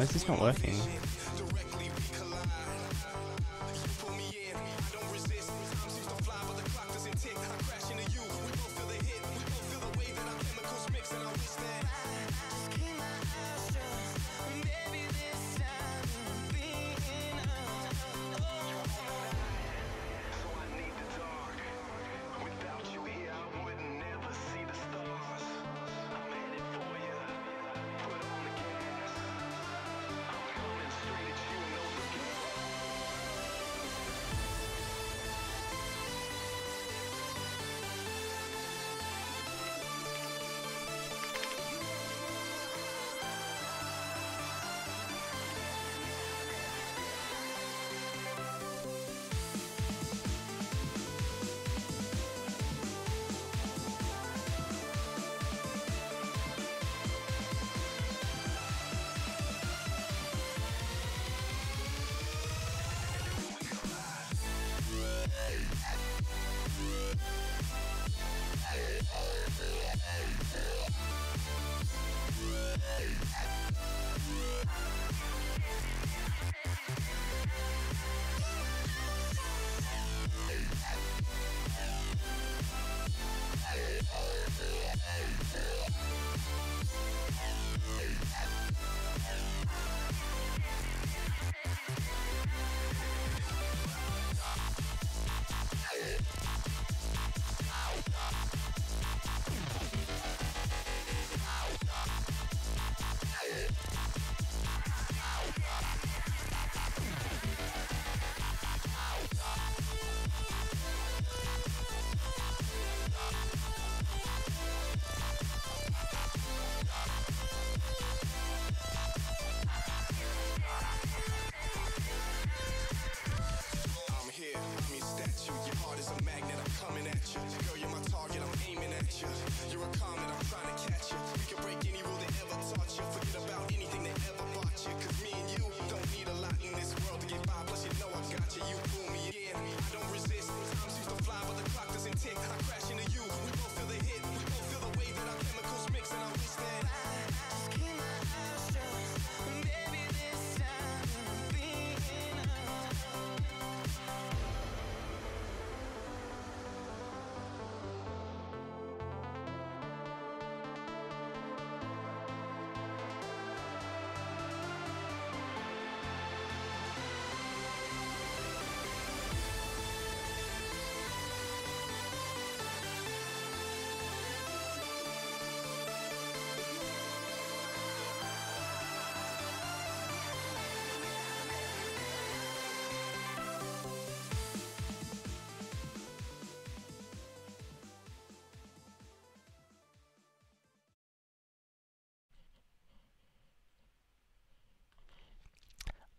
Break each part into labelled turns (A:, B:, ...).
A: Why is this not working?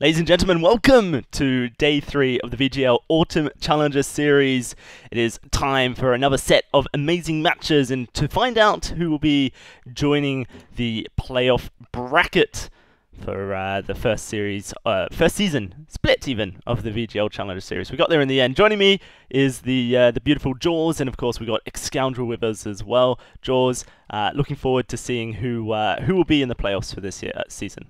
A: Ladies and gentlemen, welcome to Day 3 of the VGL Autumn Challenger Series. It is time for another set of amazing matches, and to find out who will be joining the playoff bracket for the first season split even of the VGL Challenger Series. We got there in the end. Joining me is the beautiful Jaws, and of course we got Scoundrel with us as well. Jaws, looking forward to seeing who will be in the playoffs for this season.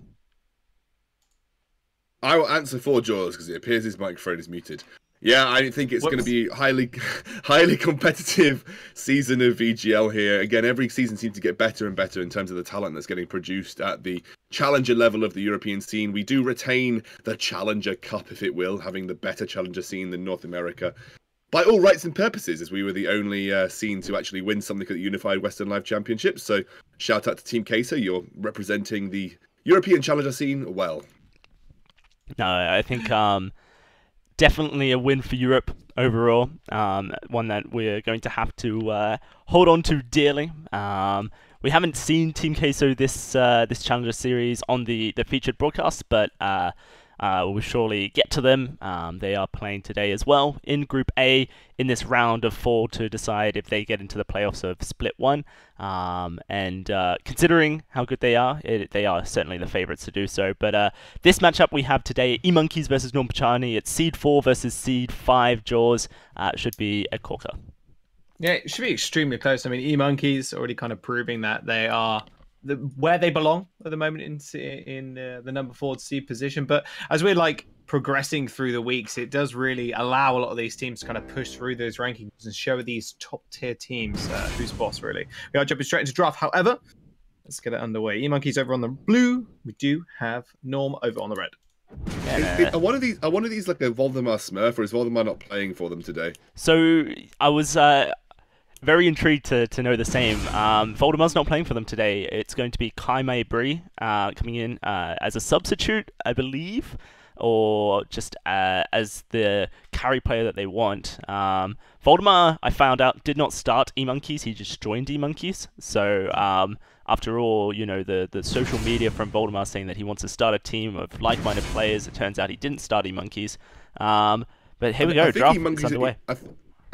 B: I will answer for Jaws because it appears his microphone is muted. Yeah, I think it's going to be highly competitive season of VGL here. Again, every season seems to get better and better in terms of the talent that's getting produced at the challenger level of the European scene. We do retain the Challenger Cup, if it will, having the better challenger scene than North America. By all rights and purposes, as we were the only scene to actually win something at the Unified Western Live Championships. So shout out to Team Queso, you're representing the European challenger scene well.
A: No, I think definitely a win for Europe overall. One that we're going to have to hold on to dearly. We haven't seen Team Queso this Challenger Series on the featured broadcast, but we'll surely get to them. They are playing today as well in Group A in this round of 4 to decide if they get into the playoffs of Split 1. And considering how good they are certainly the favourites to do so. But this matchup we have today, E-Monkeys versus Normpachani. It's Seed 4 versus Seed 5 Jaws. Should be a corker.
C: Yeah, it should be extremely close. I mean, E-Monkeys already kind of proving that they are where they belong at the moment in the number 4 seed position. But as we're like progressing through the weeks, it does really allow a lot of these teams to kind of push through those rankings and show these top tier teams who's boss, really. We are jumping straight into draft. However, let's get it underway. E-Monkey's over on the blue. We do have Norm over on the red.
B: Yeah, are one of these like a Voldemar Smurf, or is Voldemar not playing for them today?
A: So I was very intrigued to know the same. Voldemar's not playing for them today. It's going to be Kai Mei Bri coming in as a substitute, I believe, or just as the carry player that they want. Voldemar, I found out, did not start E-Monkeys. He just joined E-Monkeys. So after all, you know, the social media from Voldemar saying that he wants to start a team of like-minded players, it turns out he didn't start E-Monkeys. But here we go, draft is underway.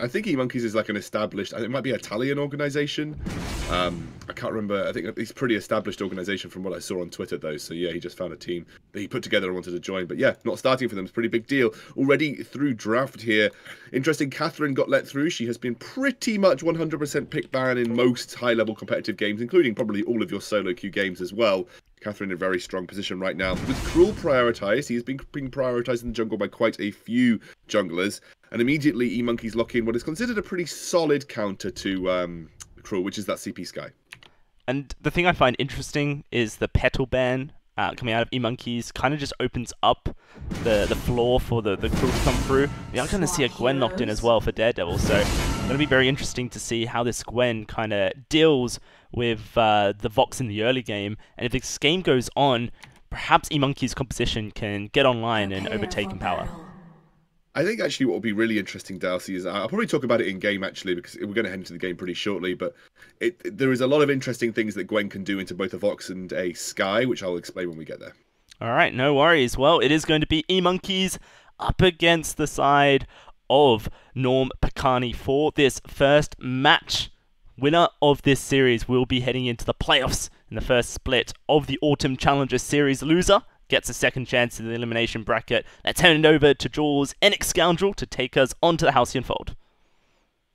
B: I think E-Monkeys is like an established, it might be an Italian organization. I can't remember. I think it's a pretty established organization from what I saw on Twitter, though. So yeah, he just found a team that he put together and wanted to join. But yeah, not starting for them is a pretty big deal. Already through draft here. Interesting, Catherine got let through. She has been pretty much 100% pick ban in most high-level competitive games, including probably all of your solo queue games as well. Catherine in a very strong position right now. With Cruel prioritised, he has been being prioritised in the jungle by quite a few junglers. And immediately E-Monkeys lock in what is considered a pretty solid counter to Cruel, which is that CP Sky.
A: And the thing I find interesting is the petal ban coming out of E-Monkeys kind of just opens up the floor for the Cruel to come through. We are going to see a Gwen locked in as well for Daredevil, so it's going to be very interesting to see how this Gwen kind of deals with the Vox in the early game. And if this game goes on, perhaps E-Monkeys' composition can get online and overtake in power.
B: I think actually what will be really interesting, Darcy, is I'll probably talk about it in game actually, because we're going to head into the game pretty shortly. But there is a lot of interesting things that Gwen can do into both a Vox and a Sky, which I'll explain when we get there.
A: All right, no worries. Well, it is going to be E-Monkeys up against the side of Norm Picani for this first match. Winner of this series will be heading into the playoffs in the first split of the Autumn Challenger Series. Loser gets a second chance in the elimination bracket. Let's hand it over to Jaws and Scoundrel to take us onto the Halcyon Fold.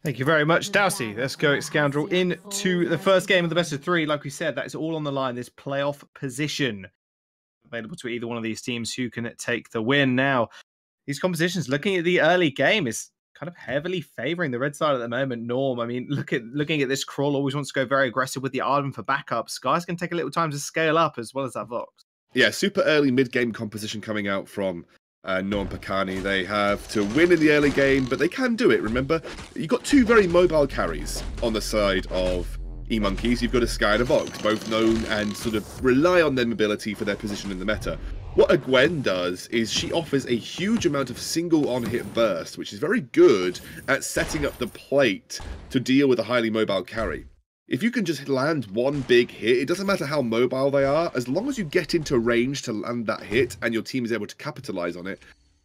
C: Thank you very much, Dowsey. Let's go, Scoundrel, into the first game of the best of 3. Like we said, that is all on the line, this playoff position. Available to either one of these teams who can take the win. Now, these compositions, looking at the early game, is kind of heavily favouring the red side at the moment. Norm, I mean, looking at this, Crawl always wants to go very aggressive with the Arden for backup. Sky's going to take a little time to scale up as well as that Vox.
B: Yeah, super early mid-game composition coming out from Norm Picani. They have to win in the early game, but they can do it. Remember, you've got 2 very mobile carries on the side of E-Monkeys. You've got a Sky and a Vox, both known and sort of rely on their mobility for their position in the meta. What a Gwen does is she offers a huge amount of single on-hit burst, which is very good at setting up the plate to deal with a highly mobile carry. If you can just land one big hit, it doesn't matter how mobile they are, as long as you get into range to land that hit and your team is able to capitalize on it,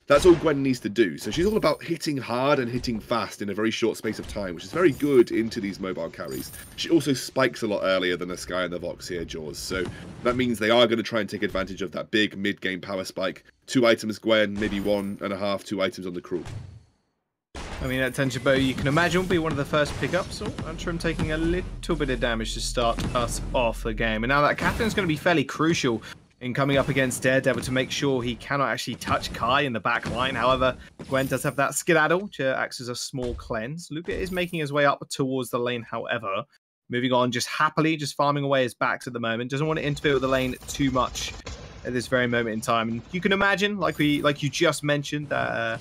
B: that's all Gwen needs to do. So she's all about hitting hard and hitting fast in a very short space of time, which is very good into these mobile carries. She also spikes a lot earlier than the Sky and the Vox here, Jaws. So that means they are going to try and take advantage of that big mid-game power spike. 2 items Gwen, maybe 1.5, 2 items on the Cruel.
C: I mean, that Tension Bow, you can imagine, will be one of the first pickups. Oh, Antrim taking a little bit of damage to start us off the game. And now that Catherine's going to be fairly crucial in coming up against Daredevil to make sure he cannot actually touch Kai in the back line. However, Gwen does have that skedaddle, which acts as a small cleanse. Luca is making his way up towards the lane, however. Moving on, just happily, just farming away his backs at the moment. Doesn't want to interfere with the lane too much at this very moment in time. And you can imagine, like you just mentioned, that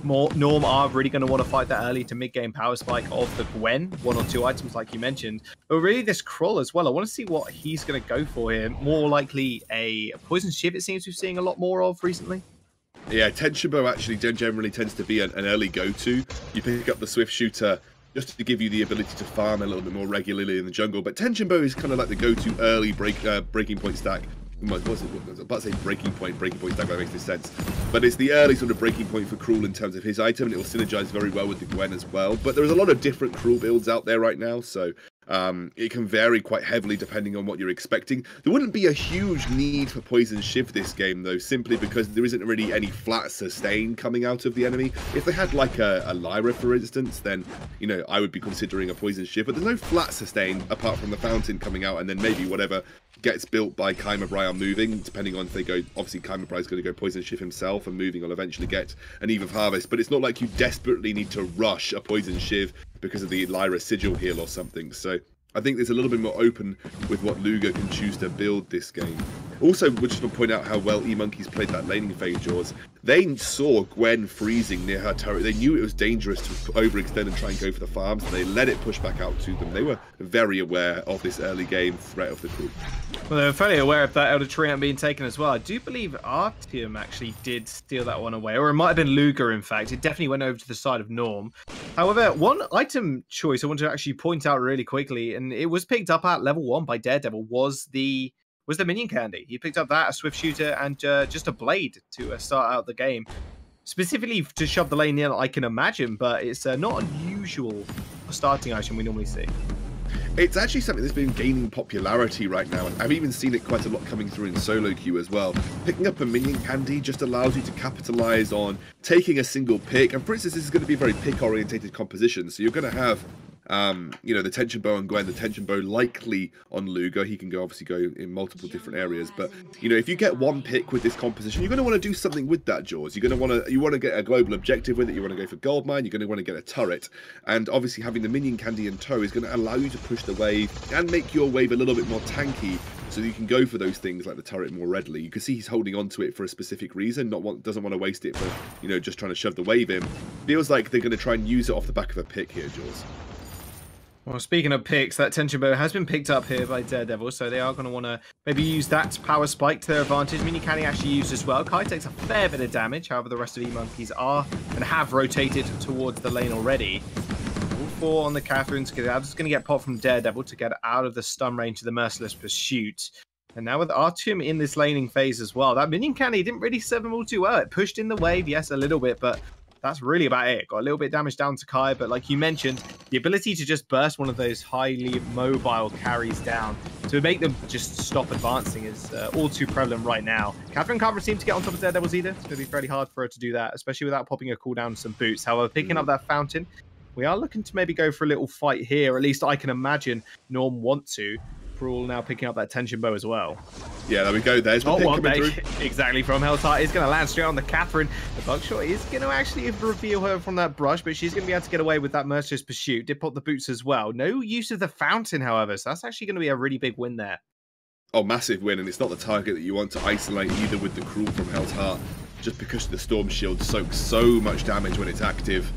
C: Norm are really going to want to fight that early to mid-game power spike of the Gwen, 1 or 2 items like you mentioned. But really this Krull as well, I want to see what he's going to go for here. More likely a Poison Shiv, it seems we're seeing a lot more of recently.
B: Yeah, Tension Bow actually generally tends to be an early go-to. You pick up the Swift Shooter just to give you the ability to farm a little bit more regularly in the jungle. But Tension Bow is kind of like the go-to early breaking point stack. What was it? I was about to say breaking point stack, that makes no sense. But it's the early sort of breaking point for Cruel in terms of his item, and it will synergize very well with the Gwen as well. But there's a lot of different Cruel builds out there right now, so It can vary quite heavily depending on what you're expecting. There wouldn't be a huge need for Poison Shiv this game, though, simply because there isn't really any flat sustain coming out of the enemy. If they had like a Lyra, for instance, then, you know, I would be considering a Poison Shiv, but there's no flat sustain apart from the fountain coming out, and then maybe whatever gets built by Kaima Brai moving, depending on if they go, obviously Kaima Brai is going to go Poison Shiv himself, and moving will eventually get an Eve of Harvest, but it's not like you desperately need to rush a Poison Shiv because of the Lyra Sigil heal or something. So I think there's a little bit more open with what Luger can choose to build this game. Also, we just want to point out how well E-Monkeys played that laning phase, Jaws. They saw Gwen freezing near her turret. They knew it was dangerous to overextend and try and go for the farms, and they let it push back out to them. They were very aware of this early game threat of the crew.
C: Well, they were fairly aware of that Elder Treant being taken as well. I do believe Artyom actually did steal that one away, or it might have been Luger, in fact. It definitely went over to the side of Norm. However, one item choice I want to actually point out really quickly, and it was picked up at level 1 by Daredevil, was the minion candy. He picked up that, a swift shooter, and just a blade to start out the game. Specifically to shove the lane in, I can imagine, but it's not unusual starting item we normally see.
B: It's actually something that's been gaining popularity right now, and I've even seen it quite a lot coming through in solo queue as well. Picking up a minion candy just allows you to capitalize on taking a single pick, and for instance, this is going to be a very pick-orientated composition, so you're going to have you know, the tension bow on Gwen, the tension bow likely on Luger. He can obviously go in multiple different areas, but you know, if you get one pick with this composition, you're going to want to do something with that, Jaws. You're going to want to get a global objective with it. You want to go for gold mine. You're going to want to get a turret, and obviously having the minion candy in tow is going to allow you to push the wave and make your wave a little bit more tanky, so you can go for those things like the turret more readily. You can see he's holding on to it for a specific reason, doesn't want to waste it for, you know, just trying to shove the wave in. Feels like they're going to try and use it off the back of a pick here, Jaws.
C: Well, speaking of picks, that tension bow has been picked up here by Daredevil, so they are going to want to maybe use that power spike to their advantage. Minion candy actually used as well. Kai takes a fair bit of damage, however the rest of E-Monkeys are and have rotated towards the lane already. All 4 on the Catherine's just going to get popped from Daredevil to get out of the stun range of the Merciless Pursuit. And now with Artyom in this laning phase as well, that minion candy didn't really serve him all too well. It pushed in the wave, yes, a little bit, but that's really about it. Got a little bit of damage down to Kai, but like you mentioned, the ability to just burst one of those highly mobile carries down to make them just stop advancing is all too prevalent right now. Catherine can't seem to get on top of Daredevils either. It's going to be fairly hard for her to do that, especially without popping a cooldown and some boots. However, picking up that fountain, we are looking to maybe go for a little fight here. At least I can imagine Norm want to. Cruel now picking up that tension bow as well.
B: Yeah, there we go. There's the pick coming through.
C: Exactly, from Hell's Heart is going to land straight on the Catherine. The buckshot is going to actually reveal her from that brush, but she's going to be able to get away with that Merciless Pursuit. Did pop the boots as well. No use of the fountain, however, so that's actually going to be a really big win there.
B: Oh, massive win, and it's not the target that you want to isolate either with the Cruel from Hell's Heart, just because the Storm Shield soaks so much damage when it's active.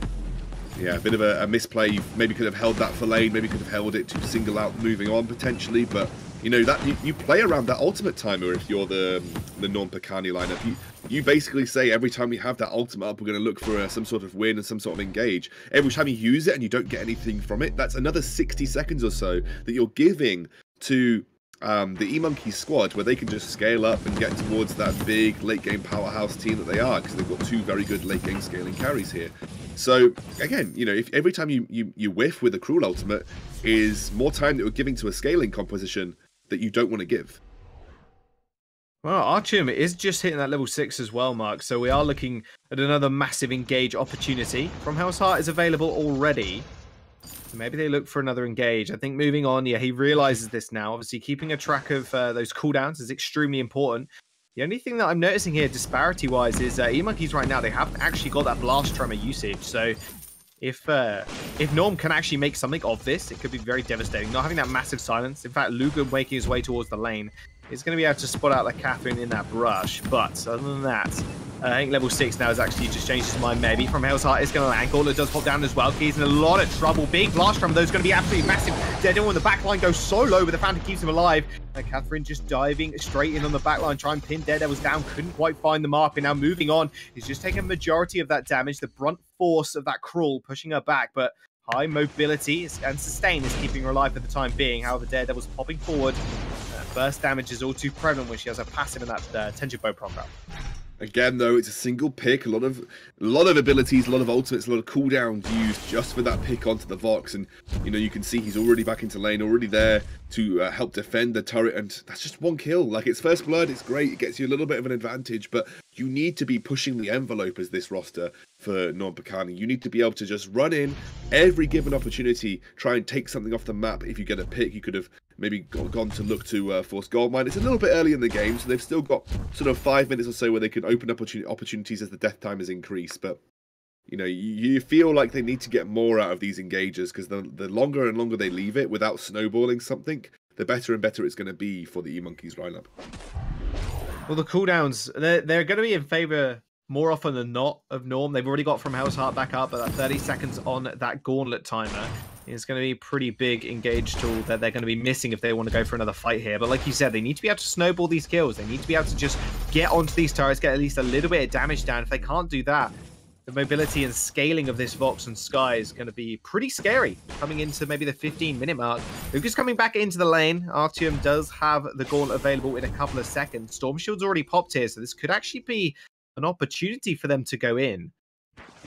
B: Yeah, a bit of a misplay. You maybe could have held that for lane, maybe could have held it to single out moving on potentially, but you know that you play around that ultimate timer if you're the Norm Picani lineup. You basically say every time we have that ultimate up, we're going to look for some sort of win and some sort of engage. Every time you use it and you don't get anything from it, that's another 60 seconds or so that you're giving to the E-Monkeys squad, where they can just scale up and get towards that big late game powerhouse team that they are, because they've got 2 very good late game scaling carries here. So again, you know, if every time you whiff with a Cruel ultimate is more time that you're giving to a scaling composition that you don't want to give.
C: Well, Artyom is just hitting that level 6 as well, Mark. So we are looking at another massive engage opportunity. From Hell's Heart is available already. So maybe they look for another engage. I think moving on, yeah, he realizes this now. Obviously, keeping a track of those cooldowns is extremely important. The only thing that I'm noticing here, disparity-wise, is E-Monkeys right now, they haven't actually got that Blast Tremor usage. So if Norm can actually make something of this, it could be very devastating. Not having that massive silence. In fact, Luger making his way towards the lane is going to be able to spot out the Catherine in that brush. But other than that, I think level 6 now has actually just changed his mind, maybe. From Hell's Heart, it's going to land. Gauntlet does pop down as well. He's in a lot of trouble. Big Blast Tremor, though, is going to be absolutely massive. Daredevil in the backline goes so low, but the Fountain keeps him alive. And Catherine just diving straight in on the backline, trying to pin Daredevils down. Couldn't quite find the mark, and now moving on. He's just taking a majority of that damage. The brunt force of that Cruel pushing her back, but high mobility and sustain is keeping her alive for the time being. However, Daredevil's popping forward. Burst damage is all too prevalent when she has a passive in that tension bow proc up.
B: Again, though, it's a single pick. A lot of abilities, a lot of ultimates, a lot of cooldowns used just for that pick onto the Vox. And you know, you can see he's already back into lane, already there to help defend the turret. And that's just one kill. Like, it's first blood, it's great, it gets you a little bit of an advantage, but you need to be pushing the envelope as this roster for Norm Picani. You need to be able to just run in every given opportunity, try and take something off the map. If you get a pick, you could have maybe gone to look to force goldmine. It's a little bit early in the game, so they've still got sort of 5 minutes or so where they can open up opportunities as the death time is increased. But you know, you feel like they need to get more out of these engages, because the longer and longer they leave it without snowballing something, the better and better it's going to be for the E-Monkeys lineup.
C: Well, the cooldowns, they're going to be in favor more often than not of Norm. They've already got From Hell's Heart back up, but that 30 seconds on that Gauntlet timer is going to be a pretty big engage tool that they're going to be missing if they want to go for another fight here. But like you said, they need to be able to snowball these kills. They need to be able to just get onto these turrets, get at least a little bit of damage down. If they can't do that, the mobility and scaling of this Vox and Skye is going to be pretty scary coming into maybe the 15-minute mark. Lucas coming back into the lane. Artyom does have the Gauntlet available in a couple of seconds. Storm Shield's already popped here, so this could actually be an opportunity for them to go in.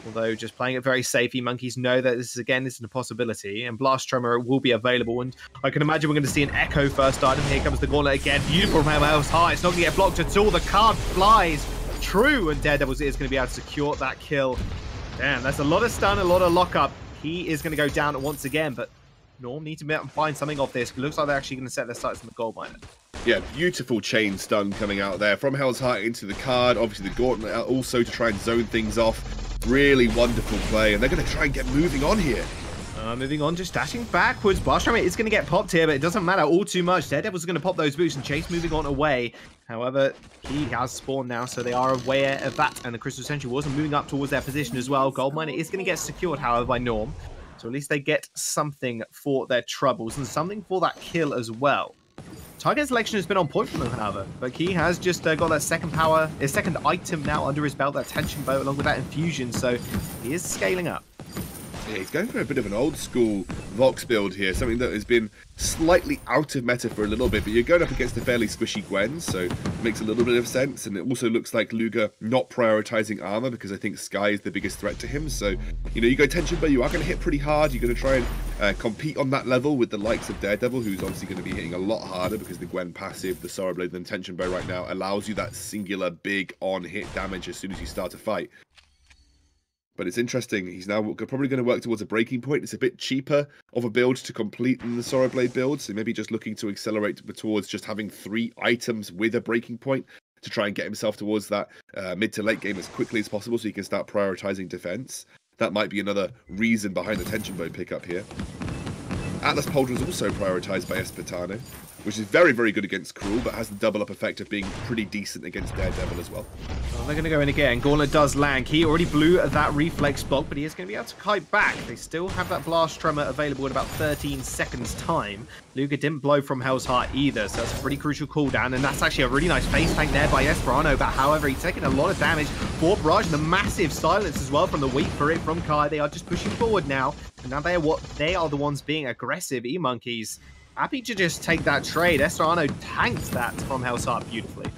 C: Although just playing it very safe, E-Monkeys know that this isn't a possibility, and Blast Tremor will be available. And I can imagine we're going to see an Echo first item. Here comes the Gauntlet again. Beautiful from Hell's Heart. It's not going to get blocked at all. The card flies true, and Daredevil is going to be able to secure that kill. Damn, that's a lot of stun, a lot of lockup. He is going to go down once again, but Norm need to find something off this. It looks like they're actually going to set their sights on the gold miner.
B: Yeah, beautiful chain stun coming out there from Hell's Heart into the card. Obviously the Gauntlet also to try and zone things off. Really wonderful play, and they're going to try and get moving on here.
C: Moving on, just dashing backwards. Blast Tremor is going to get popped here, but it doesn't matter all too much. Daredevil's going to pop those boots, and Chase moving on away. However, he has spawned now, so they are aware of that, and the Crystal Sentry wasn't moving up towards their position as well. Gold Miner is going to get secured, however, by Norm. So at least they get something for their troubles, and something for that kill as well. Target selection has been on point for them, however, but he has just got that second item now under his belt, that tension bow, along with that infusion, so he is scaling up.
B: Yeah, he's going for a bit of an old school Vox build here, something that has been slightly out of meta for a little bit, but you're going up against a fairly squishy Gwen, so it makes a little bit of sense. And it also looks like Luger not prioritizing armor, because I think Skye is the biggest threat to him. So, you know, you go tension, but you are going to hit pretty hard. You're going to try and compete on that level with the likes of Daredevil, who's obviously going to be hitting a lot harder, because the Gwen passive, the Sorrow Blade, and tension bow right now allows you that singular big on-hit damage as soon as you start to fight. But it's interesting, he's now probably going to work towards a breaking point. It's a bit cheaper of a build to complete than the Sorrow Blade build, so maybe just looking to accelerate towards just having 3 items with a breaking point to try and get himself towards that mid to late game as quickly as possible, so he can start prioritizing defense. That might be another reason behind the tension bow pickup here. Atlas Pauldron is also prioritized by Espetano, which is very, very good against Cruel, but has the double up effect of being pretty decent against Daredevil as well.
C: Well, they're going to go in again. Gauntlet does land. He already blew that reflex block, but he is going to be able to kite back. They still have that Blast Tremor available in about 13 seconds time. Luger didn't blow from Hell's Heart either, so that's a pretty crucial cooldown, and that's actually a really nice face tank there by Esperano, but however, he's taking a lot of damage for Barrage, and the massive silence as well from the Wait For It from Kai. They are just pushing forward now, and now they are the ones being aggressive. E-Monkeys happy to just take that trade. Esperano tanked that from Hell's Heart beautifully.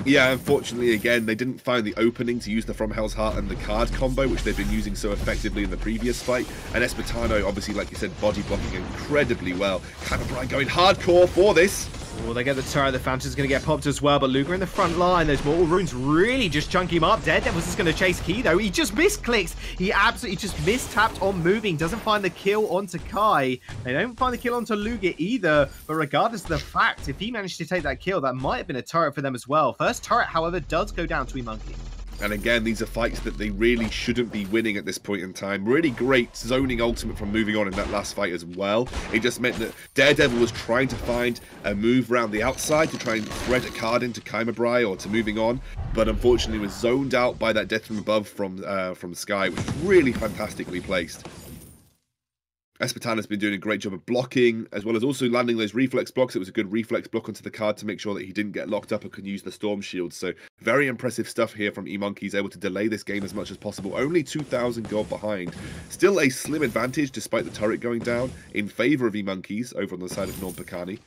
B: Yeah, unfortunately, again, they didn't find the opening to use the From Hell's Heart and the card combo, which they've been using so effectively in the previous fight. And Espetano, obviously, like you said, body blocking incredibly well. Kamabrai going hardcore for this.
C: Oh, they get the turret. The Phantom's going to get popped as well, but Luger in the front line. Those mortal runes really just chunk him up. Daredevil's just going to chase Key, though. He just misclicks. He absolutely just mistapped on moving. Doesn't find the kill onto Kai. They don't find the kill onto Luger either, but regardless of the fact, if he managed to take that kill, that might have been a turret for them as well. First turret, however, does go down to E-Monkey.
B: And again, these are fights that they really shouldn't be winning at this point in time. Really great zoning ultimate from moving on in that last fight as well. It just meant that Daredevil was trying to find a move around the outside to try and thread a card into Kamabrai or to moving on, but unfortunately was zoned out by that death from above from Skye, which was really fantastically placed. Espetano's been doing a great job of blocking, as well as also landing those reflex blocks. It was a good reflex block onto the card to make sure that he didn't get locked up and could use the Storm Shield. So very impressive stuff here from E-Monkeys, able to delay this game as much as possible. Only 2,000 gold behind. Still a slim advantage, despite the turret going down, in favour of E-Monkeys over on the side of Norm Picani.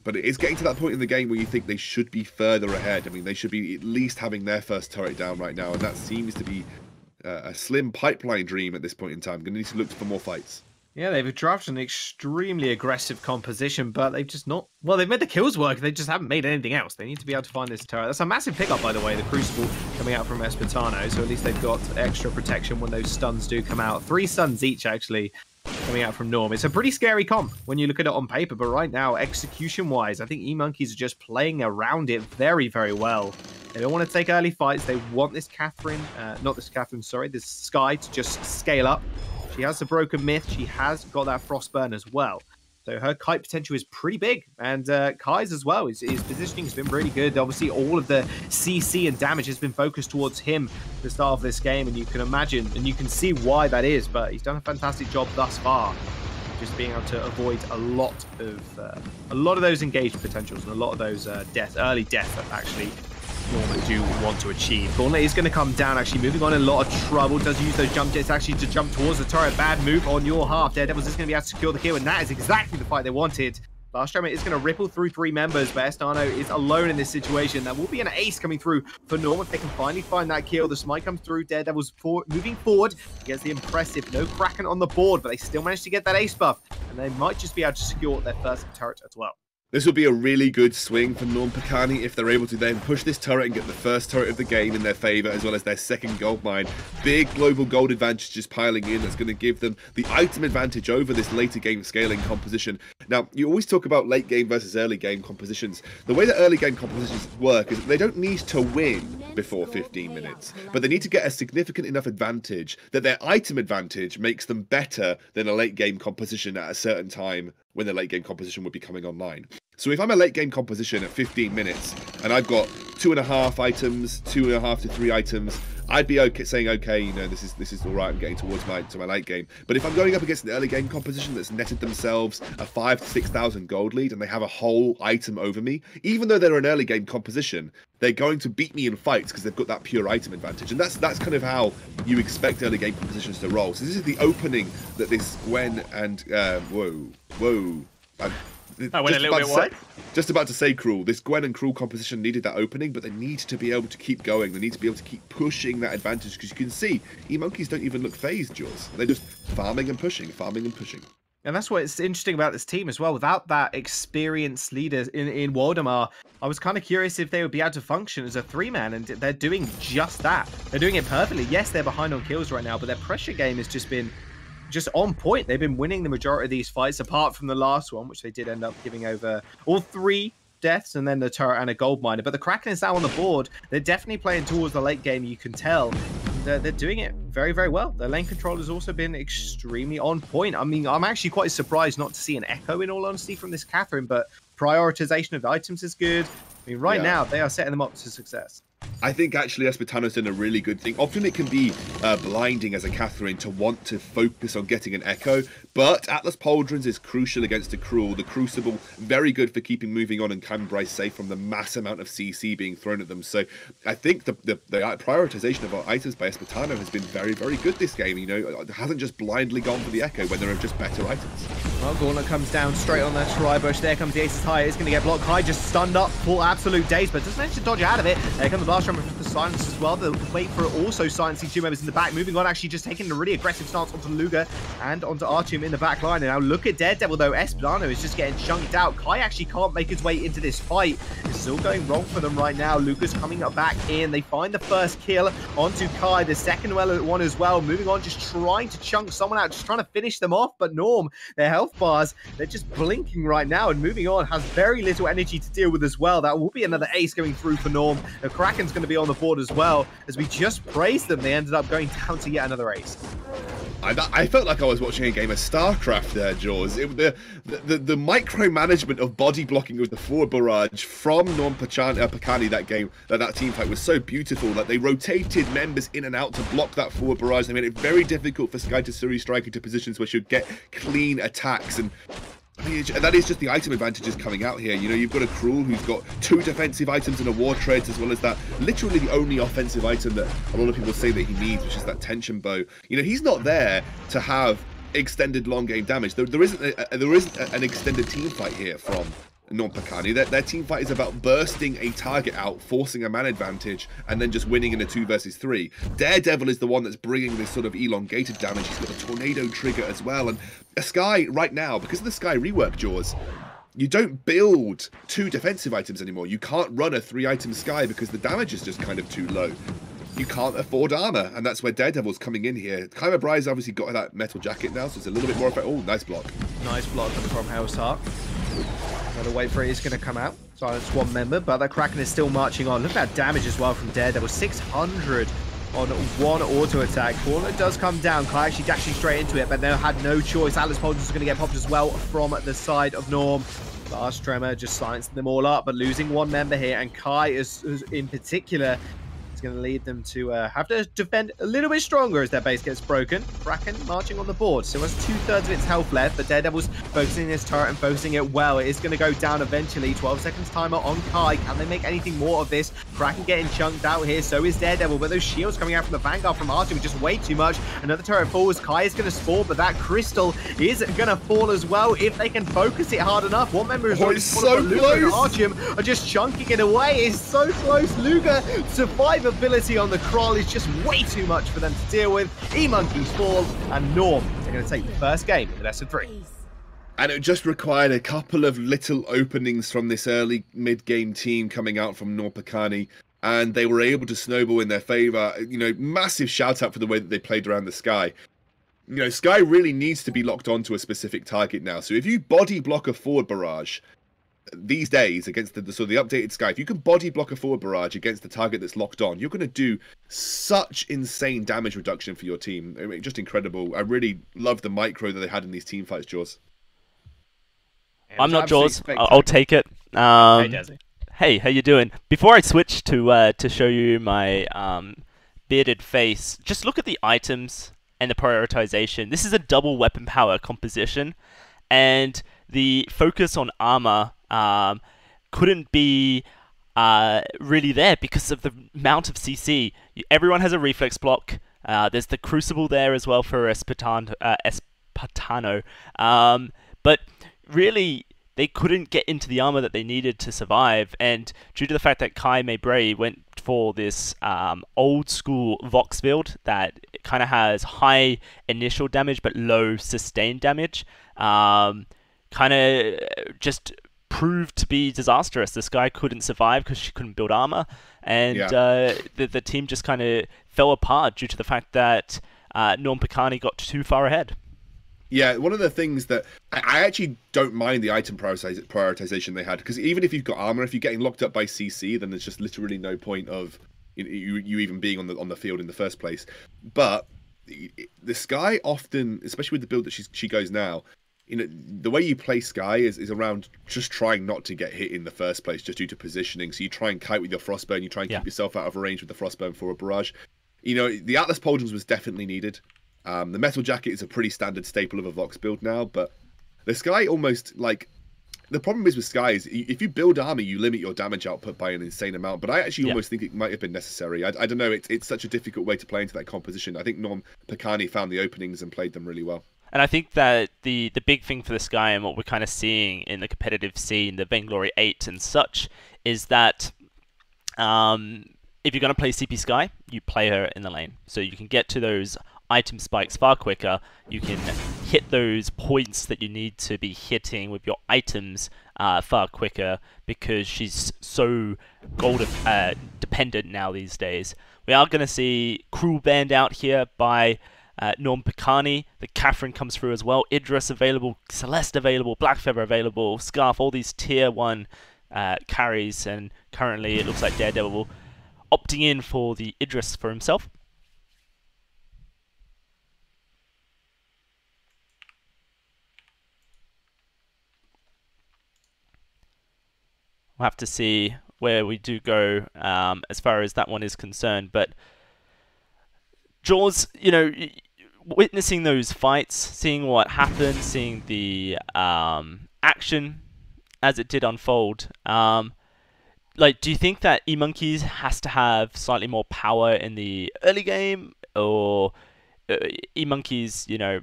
B: But it is getting to that point in the game where you think they should be further ahead. I mean, they should be at least having their first turret down right now, and that seems to be a slim pipeline dream at this point in time. Going to need to look for more fights.
C: Yeah, they've drafted an extremely aggressive composition, but they've just not... Well, they've made the kills work. They just haven't made anything else. They need to be able to find this turret. That's a massive pickup, by the way, the Crucible coming out from Espitano, so at least they've got extra protection when those stuns do come out. 3 stuns each, actually, coming out from Norm. It's a pretty scary comp when you look at it on paper, but right now, execution-wise, I think E-Monkeys are just playing around it very, very well. They don't want to take early fights. They want this this Skye to just scale up. She has the Broken Myth. She has got that Frostburn as well. So her kite potential is pretty big. And Kai's as well. His positioning has been really good. Obviously, all of the CC and damage has been focused towards him at the start of this game. And you can imagine, and you can see why that is. But he's done a fantastic job thus far. Just being able to avoid a lot of those engaged potentials and a lot of those early deaths that actually Norman do want to achieve. Gauntlet is going to come down, actually moving on in a lot of trouble. Does use those jump jets actually to jump towards the turret. Bad move on your half. Daredevil's just going to be able to secure the kill, and that is exactly the fight they wanted. Lastström is going to ripple through 3 members, but Estano is alone in this situation. There will be an ace coming through for Norm if they can finally find that kill. The smite comes through. Daredevil's moving forward. He gets the impressive no Kraken on the board, but they still managed to get that ace buff, and they might just be able to secure their first turret as well.
B: This would be a really good swing for Norm Pakani if they're able to then push this turret and get the first turret of the game in their favor, as well as their second gold mine. Big global gold advantage just piling in that's going to give them the item advantage over this later game scaling composition. Now, you always talk about late game versus early game compositions. The way that early game compositions work is that they don't need to win before 15 minutes, but they need to get a significant enough advantage that their item advantage makes them better than a late game composition at a certain time when the late game composition would be coming online. So if I'm a late game composition at 15 minutes and I've got 2.5 items, 2.5 to 3 items, I'd be okay saying, okay, you know, this is all right. I'm getting towards my late game. But if I'm going up against an early game composition that's netted themselves a 5,000 to 6,000 gold lead and they have a whole item over me, even though they're an early game composition, they're going to beat me in fights because they've got that pure item advantage. And that's kind of how you expect early game compositions to roll. So this is the opening that this Gwen and
C: I went a little bit wide.
B: Just about to say Cruel. This Gwen and Cruel composition needed that opening, but they need to be able to keep going. They need to be able to keep pushing that advantage, because you can see E-Monkeys don't even look phased, Jaws. They're just farming and pushing, farming and pushing.
C: And that's what's interesting about this team as well. Without that experienced leader in Waldemar, I was kind of curious if they would be able to function as a 3-man, and they're doing just that. They're doing it perfectly. Yes, they're behind on kills right now, but their pressure game has just been on point. They've been winning the majority of these fights, apart from the last one, which they did end up giving over all 3 deaths and then the turret and a gold miner. But the Kraken is now on the board. They're definitely playing towards the late game, you can tell. They're doing it very, very well. Their lane control has also been extremely on point. I mean, I'm actually quite surprised not to see an echo, in all honesty, from this Catherine, but prioritization of the items is good. I mean, right now, they are setting them up to success.
B: I think actually Espitano's done a really good thing. Often it can be blinding as a Catherine to want to focus on getting an echo, but Atlas Pauldrons is crucial against the Cruel. The Crucible, very good for keeping moving on and Cambrai safe from the mass amount of CC being thrown at them. So I think the prioritization of our items by Espitano has been very, very good this game. You know, it hasn't just blindly gone for the echo when there are just better items.
C: Well, Gauntlet comes down straight on that Tri-Bush. There comes the Ace's High. It's going to get blocked. High just stunned up for absolute days, but doesn't manage to dodge out of it. There comes the last round with the silence as well. The wait for also silencing 2 members in the back. Moving on, actually just taking a really aggressive stance onto Luger and onto Artyom in the back line. And now look at Daredevil, though. Espitano is just getting chunked out. Kai actually can't make his way into this fight. This is all going wrong for them right now. Luger's coming up back in. They find the first kill onto Kai. The second one as well. Moving on, just trying to chunk someone out, just trying to finish them off. But Norm, their health bars, they're just blinking right now. And moving on, has very little energy to deal with as well. That will be another ace going through for Norm. The Kraken's going to be on the board as well. As we just praised them, they ended up going down to yet another ace.
B: I felt like I was watching a game of StarCraft there, Jaws. The micromanagement of body blocking with the forward barrage from Norm Pakani that team fight was so beautiful. That they rotated members in and out to block that forward barrage. They made it very difficult for Sky Tsuri striking to positions where she'd get clean attacks. And I mean, that is just the item advantages coming out here. You know, you've got a Cruel who's got 2 defensive items and a War Treads, as well as that literally the only offensive item that a lot of people say that he needs, which is that tension bow. You know, he's not there to have extended long game damage. There isn't an extended team fight here from Pakani. Their team fight is about bursting a target out, forcing a man advantage, and then just winning in a 2 versus 3. Daredevil is the one that's bringing this sort of elongated damage. He's got a tornado trigger as well, and a Skye right now, because of the Skye rework, Jaws, you don't build 2 defensive items anymore. You can't run a 3-item Skye because the damage is just kind of too low. You can't afford armor, and that's where Daredevil's coming in here. Kyma Bry's obviously got that metal jacket now, so it's a little bit more effective. Oh, nice block.
C: Nice block from Hellstark. Gotta wait for it. It's going to come out. Silence one member, but the Kraken is still marching on. Look at that damage as well from Daredevil. 600 on one auto attack. Caller does come down. Kai actually dashing straight into it, but they had no choice. Atlas Poldens is going to get popped as well from the side of Norm. Last Tremor just silencing them all up, but losing one member here, and Kai is in particular is going to lead them to have to defend a little bit stronger as their base gets broken. Kraken marching on the board, still has 2/3 of its health left, but Daredevil's focusing his turret and focusing it well. It is going to go down eventually. 12 seconds timer on Kai. Can they make anything more of this? Kraken getting chunked out here, so is Daredevil, but those shields coming out from the Vanguard from R2 are just way too much. Another turret falls. Kai is going to spawn, but that crystal is going to fall as well if they can focus it hard enough. One member is already
B: so
C: Luger and
B: close.
C: Artyom are just chunking it away. It's so close. Luger, survivability on the crawl is just way too much for them to deal with. E-Monkeys fall, and Norm are going to take the first game in the best of 3.
B: And it just required a couple of little openings from this early mid-game team coming out from Norpakani, and they were able to snowball in their favor. You know, massive shout out for the way that they played around the Skye. You know, Skye really needs to be locked onto a specific target now. So if you body block a forward barrage these days against the updated Skye, if you can body block a forward barrage against the target that's locked on, you're going to do such insane damage reduction for your team. I mean, just incredible. I really love the micro that they had in these team fights, Jaws.
A: I'm not Jaws. I'll take it.
C: Hey, Desi.
A: Hey, how you doing? Before I switch to show you my bearded face, just look at the items and the prioritization. This is a double weapon power composition, and the focus on armor couldn't be really there because of the amount of CC. Everyone has a reflex block. There's the Crucible there as well for Espartano. But really, they couldn't get into the armor that they needed to survive, and due to the fact that Kai Mabray went for this old school Vox build that kind of has high initial damage but low sustained damage, kind of just proved to be disastrous. This guy couldn't survive because she couldn't build armor, and the team just kind of fell apart due to the fact that Norm Pakani got too far ahead.
B: Yeah, one of the things that I actually don't mind the item prioritization they had, because even if you've got armor, if you're getting locked up by CC, then there's just literally no point of you even being on the field in the first place. But the Skye often, especially with the build that she goes now, you know, the way you play Skye is around just trying not to get hit in the first place, just due to positioning. So you try and kite with your Frostburn, you try and keep yourself out of range with the Frostburn for a barrage. You know, the Atlas Poldens was definitely needed. The metal jacket is a pretty standard staple of a Vox build now, but the Skye almost, like, the problem is with Skye is if you build armor, you limit your damage output by an insane amount, but I actually almost think it might have been necessary. I don't know, it's such a difficult way to play into that composition. I think Norm Pakani found the openings and played them really well.
A: And I think that the big thing for the Skye and what we're kind of seeing in the competitive scene, the Vainglory 8 and such, is that if you're going to play CP Skye, you play her in the lane. So you can get to those item spikes far quicker. You can hit those points that you need to be hitting with your items far quicker, because she's so gold dependent now these days. We are going to see Cruel Band out here by Norm Pakani. The Catherine comes through as well. Idris available, Celeste available, Blackfeather available, Scarf, all these tier 1 carries, and currently it looks like Daredevil opting in for the Idris for himself. We'll have to see where we do go as far as that one is concerned. But Jaws, you know, witnessing those fights, seeing what happened, seeing the action as it did unfold, like, do you think that E-Monkeys has to have slightly more power in the early game, or E-Monkeys, you know,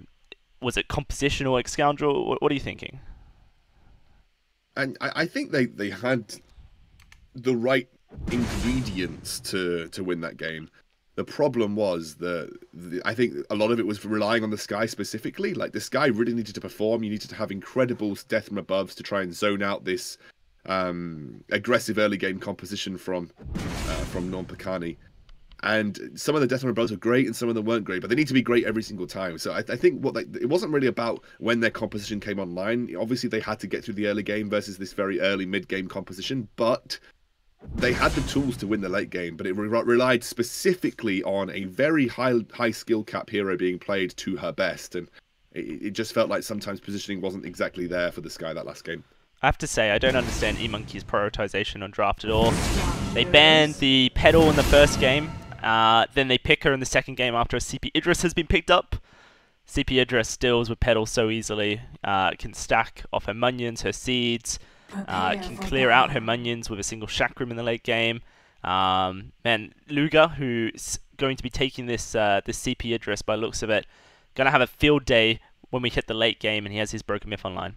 A: was it composition or ex-scoundrel? What are you thinking?
B: And I think they had the right ingredients to win that game. The problem was that I think a lot of it was relying on the Sky specifically. Like, the Sky really needed to perform. You needed to have incredible death from above to try and zone out this aggressive early game composition from Norm Pakani. And some of the death from above were great, and some of them weren't great. But they need to be great every single time. So I think it wasn't really about when their composition came online. Obviously, they had to get through the early game versus this very early mid-game composition, but they had the tools to win the late game, but it relied specifically on a very high skill cap hero being played to her best, and it just felt like sometimes positioning wasn't exactly there for the Sky that last game.
A: I have to say, I don't understand eMonkey's prioritization on draft at all. They banned the Petal in the first game, then they pick her in the second game after a CP Idris has been picked up. CP Idris deals with Petal so easily, can stack off her minions, her seeds, can clear out her minions with a single chakram in the late game. Man, Luga, who's going to be taking this CP Idris by looks of it, going to have a field day when we hit the late game and he has his Broken Myth online.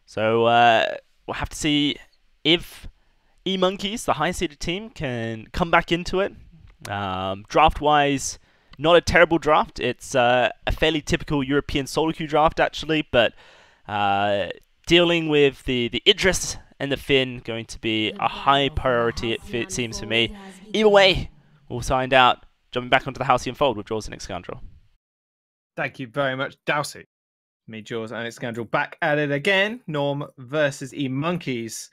A: So we'll have to see if eMonkeys, the high-seeded team, can come back into it. Draft-wise, not a terrible draft. It's a fairly typical European solo queue draft, actually, but dealing with the Idris and the Finn going to be a high priority, it seems for me. Either way, we'll find out. Jumping back onto the Halcyon Fold with Jaws and Excandrel.
C: Thank you very much, Dowsey. Me, Jaws, and Excandrel back at it again. Norm versus eMonkeys.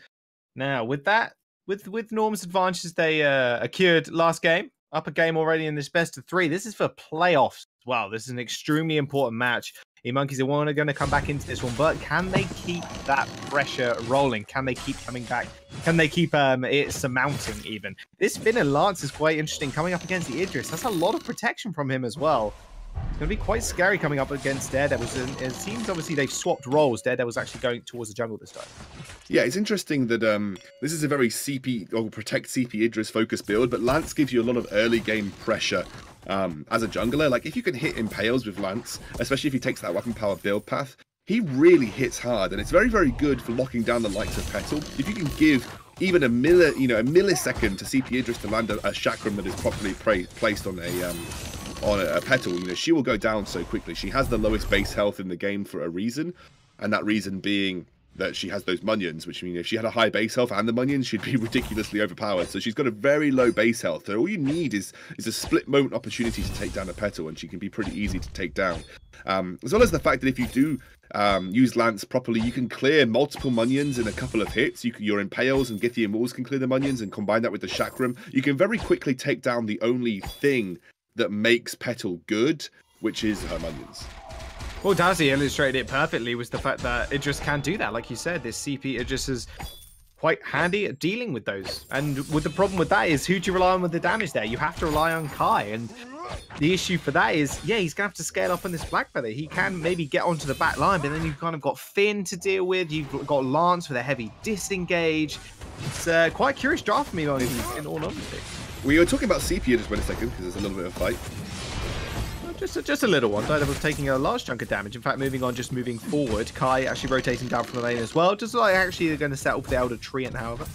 C: Now, with that, with Norm's advantages they accrued last game, up a game already in this best of 3. This is for playoffs as well. This is an extremely important match. eMonkeys are going to come back into this one, but can they keep that pressure rolling? Can they keep coming back? Can they keep it surmounting even? This Finn and Lance is quite interesting coming up against the Idris. That's a lot of protection from him as well. It's going to be quite scary coming up against Daredevils. It seems obviously they've swapped roles. Daredevil's actually going towards the jungle this time.
B: Yeah, it's interesting that this is a very CP or protect CP Idris focused build, but Lance gives you a lot of early game pressure as a jungler. Like, if you can hit Impales with Lance, especially if he takes that weapon power build path, he really hits hard, and it's very, very good for locking down the likes of Petal. If you can give even a millisecond to CP Idris to land a chakram that is properly placed on a Petal, she will go down so quickly. She has the lowest base health in the game for a reason, and that reason being that she has those minions, which means if she had a high base health and the minions, she'd be ridiculously overpowered. So she's got a very low base health. So all you need is a split moment opportunity to take down a Petal, and she can be pretty easy to take down. As well as the fact that if you do use Lance properly, you can clear multiple minions in a couple of hits. Your Impales and Githian Walls can clear the minions, and combine that with the Chakram, you can very quickly take down the only thing that makes Petal good, which is her minions.
C: Well, Dazzy illustrated it perfectly, was the fact that Idris can do that. Like you said, this CP Idris is quite handy at dealing with those. And with the problem with that is, who do you rely on with the damage there? You have to rely on Kai. And the issue for that is, yeah, he's going to have to scale up on this Black Feather. He can maybe get onto the back line, but then you've kind of got Finn to deal with. You've got Lance with a heavy disengage. It's quite a curious draft for me, in all honesty.
B: We were talking about CP Idris for a second, because there's a little bit of fight.
C: Just a little one. Daredevil's taking a large chunk of damage. In fact, moving forward. Kai actually rotating down from the lane as well. Just like actually they're going to settle for the Elder Treant, however.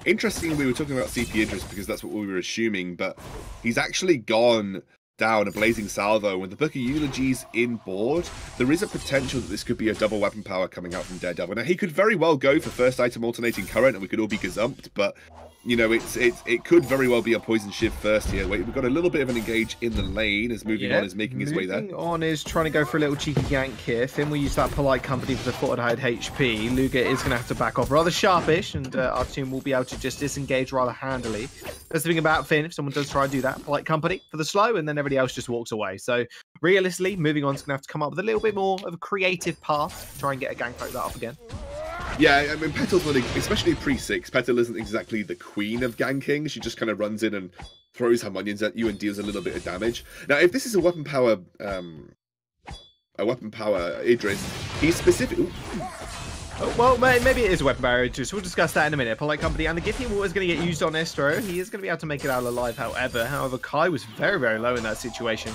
B: Interesting, we were talking about CP Idris because that's what we were assuming, but he's actually gone down a Blazing Salvo. With the Book of Eulogies in board, there is a potential that this could be a double weapon power coming out from Daredevil. Now, he could very well go for first item alternating current and we could all be gazumped, but it could very well be a Poison Shiv first here. We've got a little bit of an engage in the lane as Moving On is making his way there.
C: Moving On is trying to go for a little cheeky gank here. Finn will use that Polite Company for the fortified HP. Luga is going to have to back off rather sharpish, and our team will be able to just disengage rather handily. That's the thing about Finn, if someone does try and do that. Polite Company for the slow, and then everybody else just walks away. So realistically, Moving On is going to have to come up with a little bit more of a creative path to try and get a gank like that up again.
B: Yeah, I mean, Petal's not, especially pre-6, Petal isn't exactly the queen of ganking. She just kind of runs in and throws her minions at you and deals a little bit of damage. Now, if this is a weapon power Idris, he's specific.
C: Well, maybe it is a weapon power Idris. We'll discuss that in a minute. Polite Company and the Githian Wall is going to get used on Estro. He is going to be able to make it out alive, however. Kai was very, very low in that situation.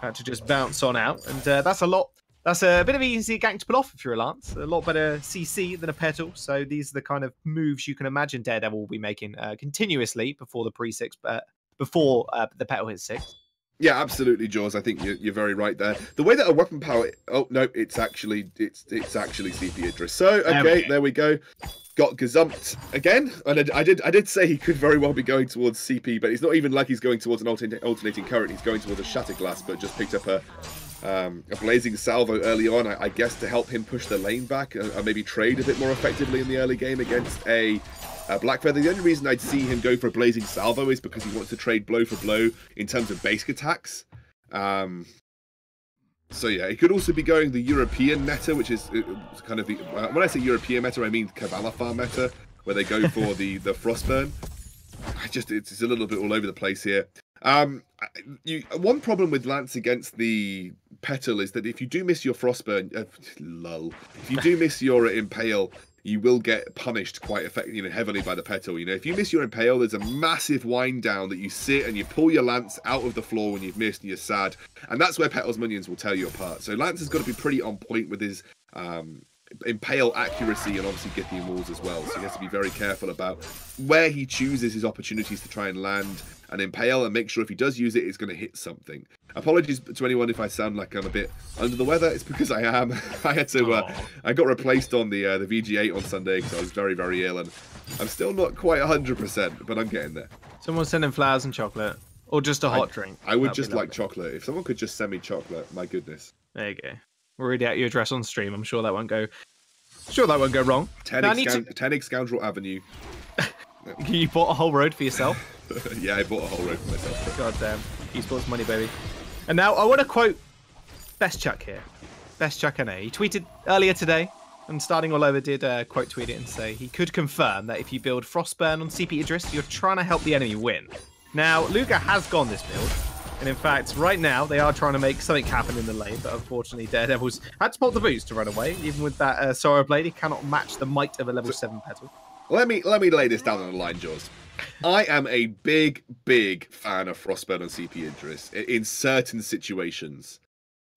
C: Had to just bounce on out, and that's a lot That's a bit of an easier gank to pull off if you're a Lance. A lot better CC than a Petal. So these are the kind of moves you can imagine Daredevil will be making continuously before the pre-6, before the Petal hits 6.
B: Yeah, absolutely, Jaws. I think you're very right there. The way that a weapon power... Oh, no, it's actually CP Idris. So, okay, there we go. Got gazumped again. And I did say he could very well be going towards CP, but it's not even like he's going towards an alternating current. He's going towards a Shatterglass, but just picked up a blazing salvo early on, I guess, to help him push the lane back and maybe trade a bit more effectively in the early game against a Blackfeather. The only reason I'd see him go for a blazing salvo is because he wants to trade blow for blow in terms of basic attacks. So yeah, he could also be going the European meta, which is kind of the when I say European meta, I mean Cavalifar meta, where they go for the Frostburn. It's a little bit all over the place here. One problem with Lance against the Petal is that if you do miss your Frostburn, if you do miss your Impale, you will get punished quite heavily by the Petal. If you miss your Impale, there's a massive wind down that you sit and you pull your Lance out of the floor when you've missed and you're sad. And that's where Petal's minions will tear you apart. So Lance has got to be pretty on point with his Impale accuracy and obviously Githian walls as well. So he has to be very careful about where he chooses his opportunities to try and land an Impale and make sure if he does use it, it's going to hit something. Apologies to anyone if I sound like I'm a bit under the weather. It's because I am. I had to. I got replaced on the VG8 on Sunday because I was very, very ill, and I'm still not quite 100%, but I'm getting there.
C: Someone send him flowers and chocolate, or just a hot drink.
B: I would just like chocolate. If someone could just send me chocolate, my goodness.
C: There you go. We'll read out your address on stream. I'm sure that won't go. Sure, that won't go wrong.
B: 10 Scoundrel Avenue.
C: You bought a whole road for yourself?
B: Yeah, I bought a whole road for myself.
C: God damn. Esports money, baby. And now I want to quote Best Chuck here. Best Chuck NA. He tweeted earlier today, and Starting All Over did quote tweet it and say he could confirm that if you build Frostburn on CP Idris, you're trying to help the enemy win. Now, Luga has gone this build. And in fact, right now, they are trying to make something happen in the lane, but unfortunately, Daredevil's had to pop the boost to run away. Even with that Sorrow Blade, he cannot match the might of a level 7 Petal.
B: Let me lay this down on the line, Jaws. I am a big, big fan of Frostburn on CP Idris in certain situations.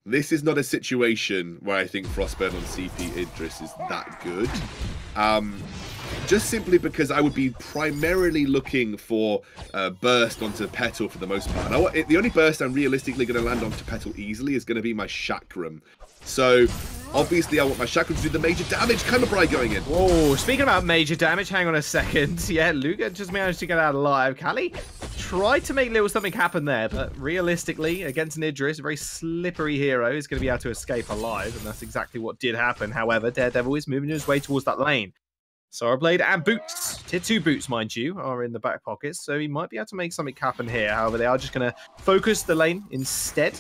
B: This is not a situation where I think Frostburn on CP Idris is that good. Just simply because I would be primarily looking for burst onto Petal for the most part. The only burst I'm realistically going to land onto Petal easily is going to be my Chakram. So, obviously, I want my Chakram to do the major damage. Camabrai going in.
C: Whoa, speaking about major damage, hang on a second. Yeah, Luga just managed to get out alive. Kali tried to make little something happen there, but realistically, against an Idris, a very slippery hero, is going to be able to escape alive, and that's exactly what did happen. However, Daredevil is moving his way towards that lane. Sorrowblade and boots, tier 2 boots, mind you, are in the back pockets, so he might be able to make something happen here. However, they are just going to focus the lane instead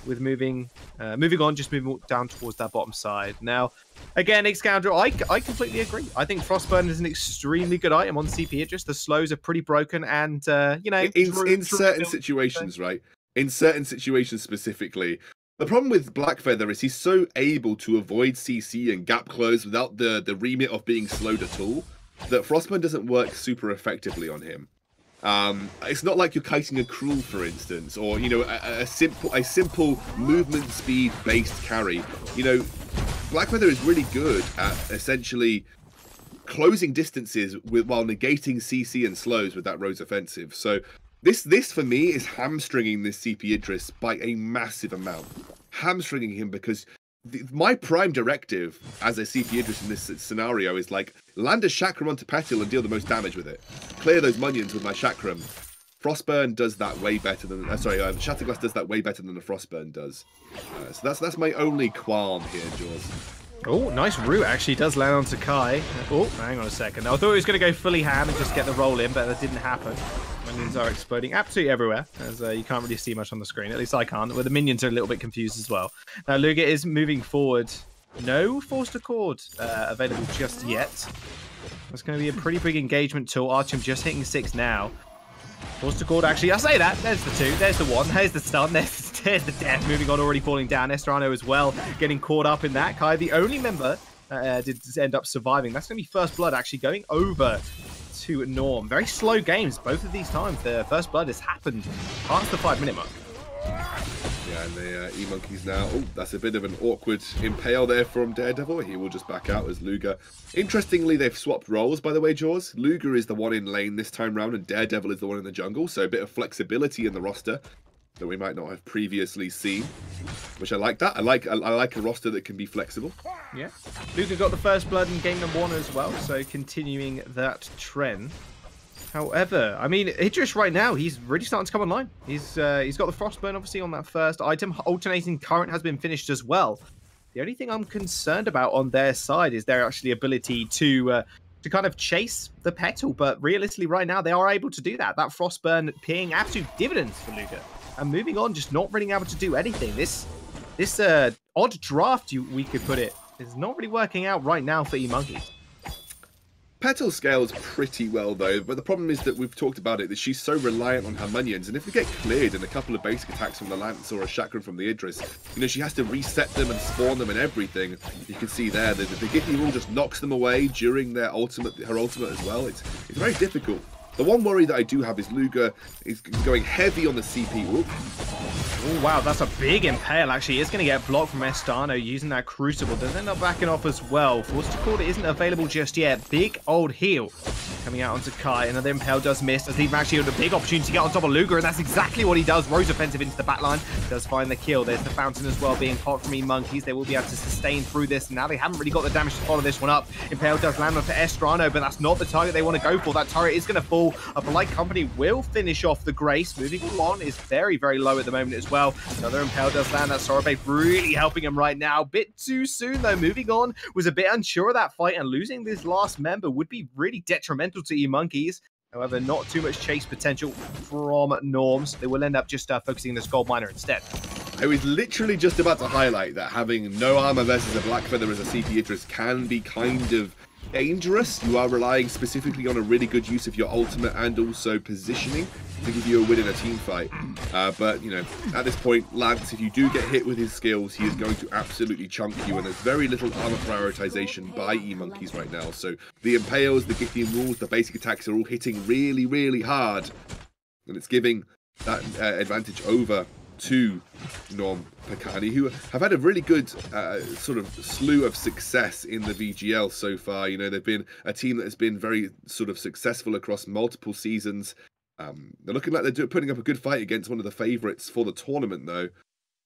C: with moving down towards that bottom side. Now, again, Scoundrel, I completely agree. I think Frostburn is an extremely good item on CP Idris. The slows are pretty broken, and
B: in certain situations, right? In certain situations specifically. The problem with Blackfeather is he's so able to avoid CC and gap close without the remit of being slowed at all, that Frostburn doesn't work super effectively on him. It's not like you're kiting a Cruel, for instance, or a simple movement speed based carry. Blackfeather is really good at essentially closing distances while negating CC and slows with that Rose offensive. So this for me is hamstringing this CP Idris by a massive amount. Hamstringing him because my prime directive as a CP Idris in this scenario is like land a Chakram onto Petal and deal the most damage with it. Clear those minions with my Chakram. Frostburn does that way better than Shatterglass does that way better than the Frostburn does. So that's my only qualm here, Jaws.
C: Oh, nice root actually does land onto Kai. Oh, hang on a second. I thought he was going to go fully ham and just get the roll in, but that didn't happen. Minions are exploding absolutely everywhere, as you can't really see much on the screen. At least I can't. Well, the minions are a little bit confused as well. Now, Luga is moving forward. No Forced Accord available just yet. That's going to be a pretty big engagement tool. Archim just hitting 6 now. Forced Accord, actually, I say that. There's the 2. There's the 1. There's the stun. There's the death. Moving on, already falling down. Estrano as well, getting caught up in that. Kai, the only member, did end up surviving. That's going to be First Blood, actually, going over to Norm. Very slow games, both of these times. The First Blood has happened past the 5-minute mark.
B: Yeah, and the E-Monkeys now. Oh, that's a bit of an awkward impale there from Daredevil. He will just back out as Luger. Interestingly, they've swapped roles, by the way, Jaws. Luger is the one in lane this time round, and Daredevil is the one in the jungle. So a bit of flexibility in the roster that we might not have previously seen, which I like that. I like a roster that can be flexible.
C: Yeah. Luger got the first blood in game number 1 as well, so continuing that trend. However, I mean, Idris right now, he's really starting to come online. He's got the Frostburn, obviously, on that first item. Alternating Current has been finished as well. The only thing I'm concerned about on their side is their actually ability to kind of chase the petal. But realistically, right now, they are able to do that. That Frostburn paying absolute dividends for Luger. And moving on, just not really able to do anything. This odd draft, we could put it, is not really working out right now for E-Monkeys.
B: Petal scales pretty well though, but the problem is that we've talked about it, that she's so reliant on her minions, and if we get cleared and a couple of basic attacks from the Lance or a Chakram from the Idris, you know, she has to reset them and spawn them and everything. You can see there that the Githyanki rule just knocks them away during their ultimate, her ultimate as well. It's very difficult. The one worry that I do have is Luger is going heavy on the CP. Whoop.
C: Oh, wow, that's a big impale, actually. It's going to get blocked from Estano using that Crucible. Does end up backing off as well. Force to Quarter isn't available just yet. Big old heal coming out onto Kai. Another impale does miss, as Leave actually had a big opportunity to get on top of Luger, and that's exactly what he does. Rose offensive into the backline. Does find the kill. There's the Fountain as well being hot from E-Monkeys. They will be able to sustain through this. Now they haven't really got the damage to follow this one up. Impale does land onto Estrano, but that's not the target they want to go for. That turret is going to fall. A Polite Company will finish off the Grace. Moving on is very, very low at the moment as well. Another impale does land. That Sorobay really helping him right now. Bit too soon though. Moving on, was a bit unsure of that fight, and losing this last member would be really detrimental to E-Monkeys. However, not too much chase potential from Norms. They will end up just focusing on this Gold Miner instead.
B: I was literally just about to highlight that having no armor versus a Black Feather as a CP Idris can be kind of dangerous. You are relying specifically on a really good use of your ultimate and also positioning to give you a win in a team fight. But, you know, at this point, Lance, if you do get hit with his skills, he is going to absolutely chunk you, and there's very little armor prioritization by E-Monkeys right now. So the Impales, the Githyan rules, the basic attacks are all hitting really, really hard, and it's giving that advantage over to Norm Pakani, who have had a really good sort of slew of success in the VGL so far. You know, they've been a team that has been very sort of successful across multiple seasons. They're looking like they're putting up a good fight against one of the favourites for the tournament, though.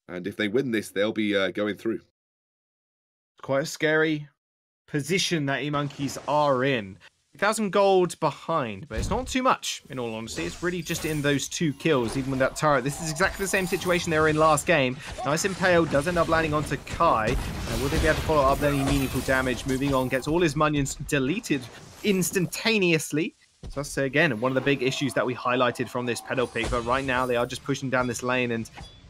B: And if they win this, they'll be going through.
C: Quite a scary position that E-Monkeys are in. 1,000 gold behind, but it's not too much, in all honesty. It's really just in those 2 kills, even with that turret. This is exactly the same situation they were in last game. Nice Impale does end up landing onto Kai. Will they be able to follow up any meaningful damage? Moving on, gets all his minions deleted instantaneously. So that's, again, one of the big issues that we highlighted from this pedal pick. But right now, they are just pushing down this lane, and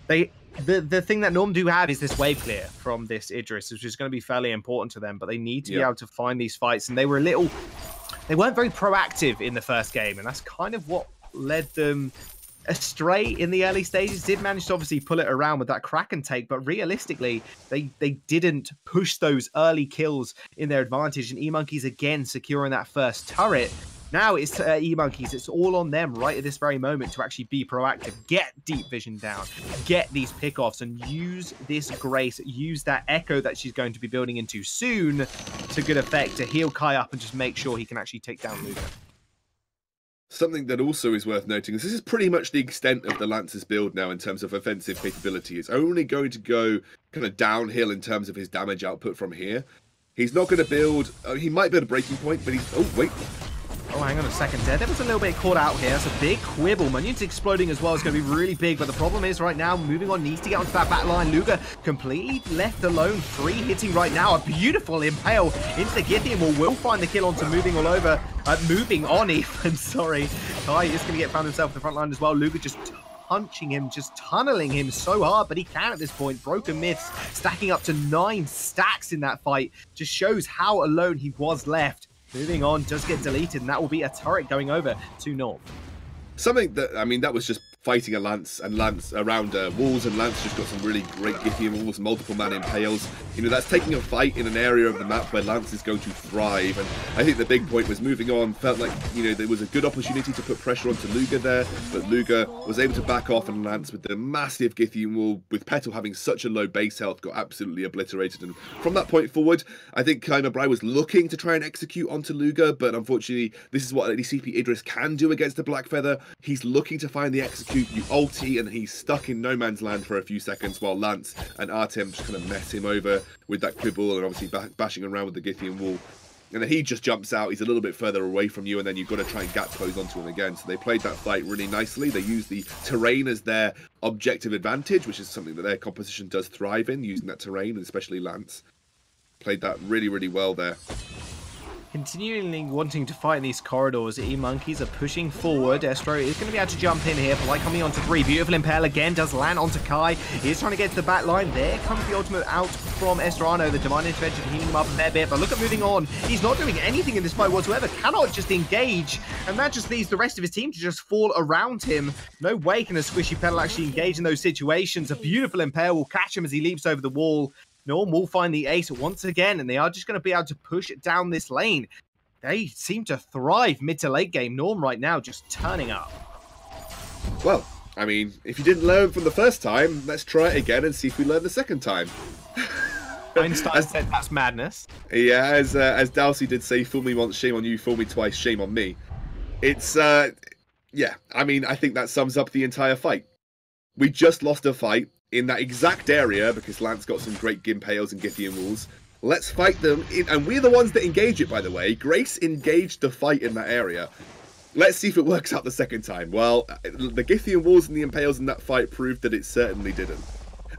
C: the thing that Norm do have is this wave clear from this Idris, which is going to be fairly important to them. But they need to be able to find these fights, and they weren't very proactive in the first game, and that's kind of what led them astray in the early stages. Did manage to obviously pull it around with that Kraken take, but realistically, they didn't push those early kills in their advantage, and E-Monkeys again securing that first turret. Now it's E-Monkeys, it's all on them right at this very moment to actually be proactive, get deep vision down, get these pickoffs, and use this Grace, use that Echo that she's going to be building into soon to good effect to heal Kai up and just make sure he can actually take down Luger.
B: Something that also is worth noting is this is pretty much the extent of the Lance's build now in terms of offensive capability. It's only going to go kind of downhill in terms of his damage output from here. He's not going to build, he might build a breaking point, but he's, oh wait.
C: Oh, hang on a second there. That was a little bit caught out here. That's a big quibble. Minions exploding as well is going to be really big, but the problem is right now, moving on, needs to get onto that back line. Luger completely left alone. 3 hitting right now. A beautiful impale into the Githyan will find the kill onto moving all over. Moving on even, sorry. Kai is going to get found himself in the front line as well. Luger just punching him, just tunneling him so hard, but he can at this point. Broken Myths stacking up to 9 stacks in that fight. Just shows how alone he was left. Moving on, does get deleted, and that will be a turret going over to North.
B: Something that, I mean, that was just fighting a Lance and Lance around walls, and Lance just got some really great Githian walls, multiple man impales. You know, that's taking a fight in an area of the map where Lance is going to thrive. And I think the big point was moving on. Felt like, you know, there was a good opportunity to put pressure onto Luger there, but Luger was able to back off, and Lance with the massive Githian wall, with Petal having such a low base health, got absolutely obliterated. And from that point forward, I think Kyle Bry was looking to try and execute onto Luger, but unfortunately, this is what the CP Idris can do against the Black Feather. He's looking to find the execute, you ulti, and he's stuck in no man's land for a few seconds while Lance and Artem just kind of mess him over with that quibble and obviously bashing around with the Githian wall. And then he just jumps out, he's a little bit further away from you, and then you've got to try and gap close onto him again. So they played that fight really nicely. They used the terrain as their objective advantage, which is something that their composition does thrive in, using that terrain, and especially Lance. Played that really, really well there.
C: Continually wanting to fight in these corridors, E-Monkeys are pushing forward. Estro is going to be able to jump in here, but like coming onto 3. Beautiful Impale again does land onto Kai. He's trying to get to the back line. There comes the ultimate out from Estrano. The Divine Intervention healing him up a fair bit, but look at moving on. He's not doing anything in this fight whatsoever. Cannot just engage, and that just leaves the rest of his team to just fall around him. No way can a Squishy Petal actually engage in those situations. A beautiful Impale will catch him as he leaps over the wall. Norm will find the ace once again, and they are just going to be able to push down this lane. They seem to thrive mid to late game. Norm right now just turning up.
B: Well, I mean, if you didn't learn from the first time, let's try it again and see if we learn the second time.
C: Einstein said that's madness.
B: Yeah, as Dalsey did say, fool me once, shame on you, fool me twice, shame on me. It's, yeah, I mean, I think that sums up the entire fight. We just lost a fight in that exact area because Lance got some great Gimpales and Githian walls. Let's fight them, and we're the ones that engage it, by the way. Grace engaged the fight in that area. Let's see if it works out the second time. Well, the Githian walls and the Impales in that fight proved that it certainly didn't.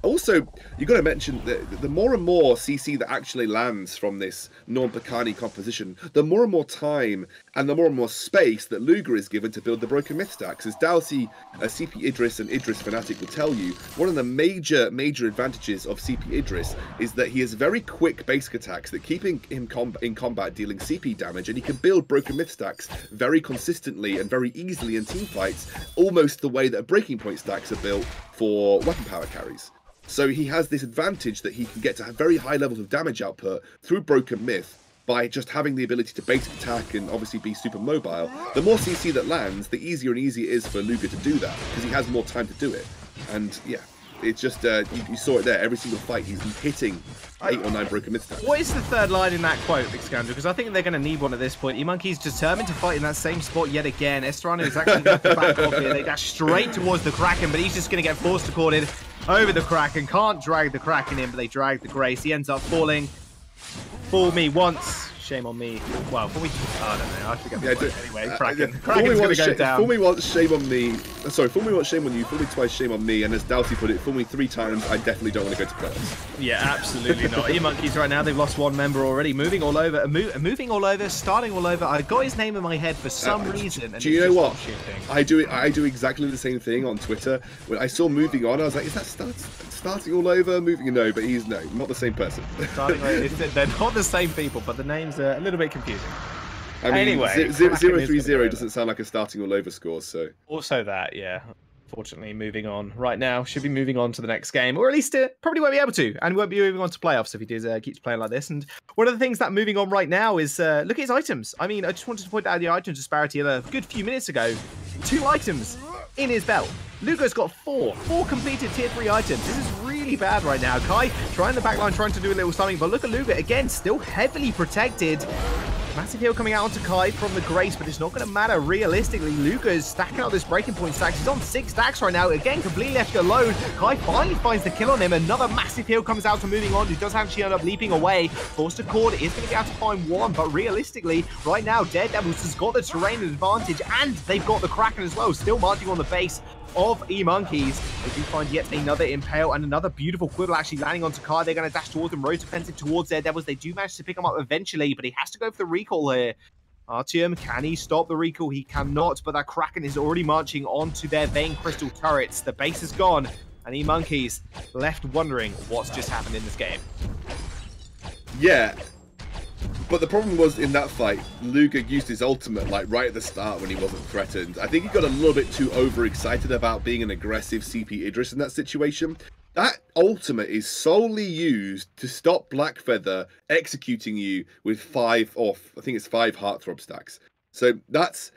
B: Also, you've got to mention that the more and more CC that actually lands from this Norm Pakani composition, the more and more time and the more and more space that Luger is given to build the Broken Myth stacks. As Dalsey, CP Idris and Idris Fnatic will tell you, one of the major advantages of CP Idris is that he has very quick basic attacks that keep him in combat dealing CP damage, and he can build Broken Myth stacks very consistently and very easily in team fights, almost the way that Breaking Point stacks are built for weapon power carries. So he has this advantage that he can get to very high levels of damage output through Broken Myth by just having the ability to basic attack and obviously be super mobile. The more CC that lands, the easier and easier it is for Luger to do that, because he has more time to do it. And yeah, it's just, you saw it there, every single fight he's hitting 8 or 9 Broken Myth stacks.
C: What is the third line in that quote, Excandra? Because I think they're going to need one at this point. E-Monkey's determined to fight in that same spot yet again. Estrano is actually going to back off here. They dash straight towards the Kraken, but he's just going to get forced to call it over the Kraken. Can't drag the Kraken in, but they drag the Grace. He ends up falling. Fool me once. Shame on me. Well, fool me. I don't know. I forget the word. Anyway, Kraken. Kraken's going to go down.
B: Fool me once, shame on me. Sorry, fool me once, shame on you. Fool me twice, shame on me. And as Dalsey put it, fool me 3 times. I definitely don't want to go to playoffs.
C: Yeah, absolutely not. E-Monkeys right now, they've lost 1 member already. Moving all over, starting all over. I got his name in my head for some reason. And
B: do you know what? I do exactly the same thing on Twitter. When I saw moving on, I was like, is that starting all over? Moving? No, but he's not the same person.
C: They're not the same people, but the names are a little bit confusing.
B: I mean, anyway, 0-3-0 doesn't sound like a starting all over score, so.
C: Also that, yeah. Fortunately, moving on right now, should be moving on to the next game, or at least probably won't be able to, and won't be moving on to playoffs if he keeps playing like this. And one of the things that moving on right now is look at his items. I mean, I just wanted to point out the item disparity a good few minutes ago. 2 items in his belt. Luger's got 4 completed tier 3 items. This is really bad right now. Kai trying the backline, trying to do a little something, but look at Luger again, still heavily protected. Massive heal coming out onto Kai from the Grace, but it's not going to matter realistically. Luger's stacking out this breaking point stacks. He's on 6 stacks right now. Again, completely left alone. Kai finally finds the kill on him. Another massive heal comes out to moving on, who does actually end up leaping away. Forced Accord is going to be able to find 1, but realistically, right now, Daredevils has got the terrain advantage, and they've got the Kraken as well, still marching on the base of E-Monkeys. They do find yet another Impale and another beautiful Quibble actually landing onto Kai. They're going to dash towards them, road defensive towards Daredevils. They do manage to pick him up eventually, but he has to go for the recall here. Artyom, can he stop the recall? He cannot, but that Kraken is already marching onto their Vein Crystal turrets. The base is gone, and E-Monkeys left wondering what's just happened in this game.
B: Yeah. But the problem was in that fight, Luger used his ultimate like right at the start when he wasn't threatened. I think he got a little bit too overexcited about being an aggressive CP Idris in that situation. That ultimate is solely used to stop Blackfeather executing you with 5 off. I think it's 5 Heartthrob stacks. So that's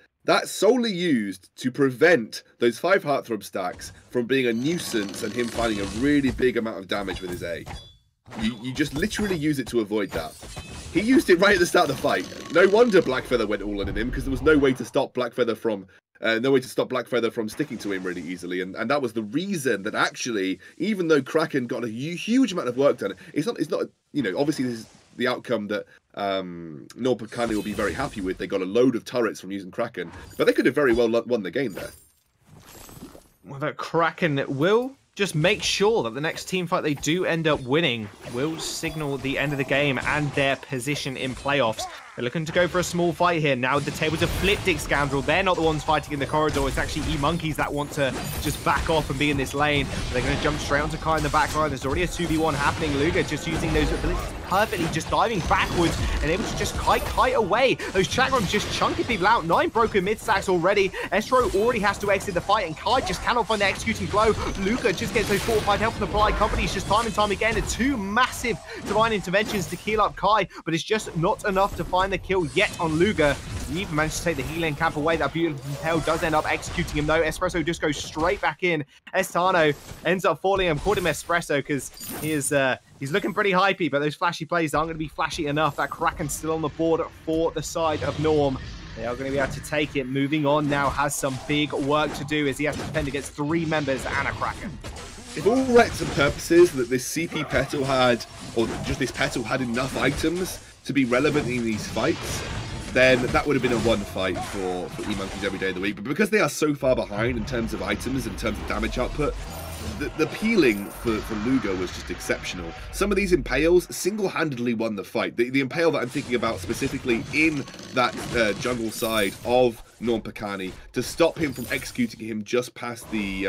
B: solely used to prevent those 5 Heartthrob stacks from being a nuisance and him finding a really big amount of damage with his A. You just literally use it to avoid that. He used it right at the start of the fight. No wonder Blackfeather went all in on him, because there was no way to stop Blackfeather from sticking to him really easily, and that was the reason that actually, even though Kraken got a huge amount of work done, it's not obviously this is the outcome that Norpakani will be very happy with. They got a load of turrets from using Kraken, but they could have very well won the game there.
C: Well, that Kraken will just make sure that the next team fight they do end up winning will signal the end of the game and their position in playoffs. They're looking to go for a small fight here. Now the tables have flipped, Dick Scoundrel. They're not the ones fighting in the corridor. It's actually E-Monkeys that want to just back off and be in this lane. They're going to jump straight onto Kai in the back line. There's already a 2v1 happening. Luger just using those abilities perfectly, just diving backwards and able to just kite away. Those chakrams just chunking people out. 9 broken mid stacks already. Estro already has to exit the fight, and Kai just cannot find the executing blow. Luger just gets those fortified health from the Blind Companies just time and time again. And 2 massive divine interventions to heal up Kai, but it's just not enough to find the kill yet on Luger. He even managed to take the healing camp away. That beautiful impale does end up executing him though. Espresso just goes straight back in. Estano ends up falling. I'm called him Espresso because he is he's looking pretty hypey, but those flashy plays aren't going to be flashy enough. That Kraken's still on the board for the side of Norm. They are going to be able to take it. Moving on now has some big work to do as he has to defend against 3 members and a Kraken.
B: If all rights and purposes that this CP Petal had, or just this Petal had enough items to be relevant in these fights, then that would have been a 1 fight for E-Monkeys every day of the week. But because they are so far behind in terms of items, in terms of damage output, the peeling for Luger was just exceptional. Some of these impales single-handedly won the fight. The impale that I'm thinking about specifically in that jungle side of Normpakani, to stop him from executing him just past the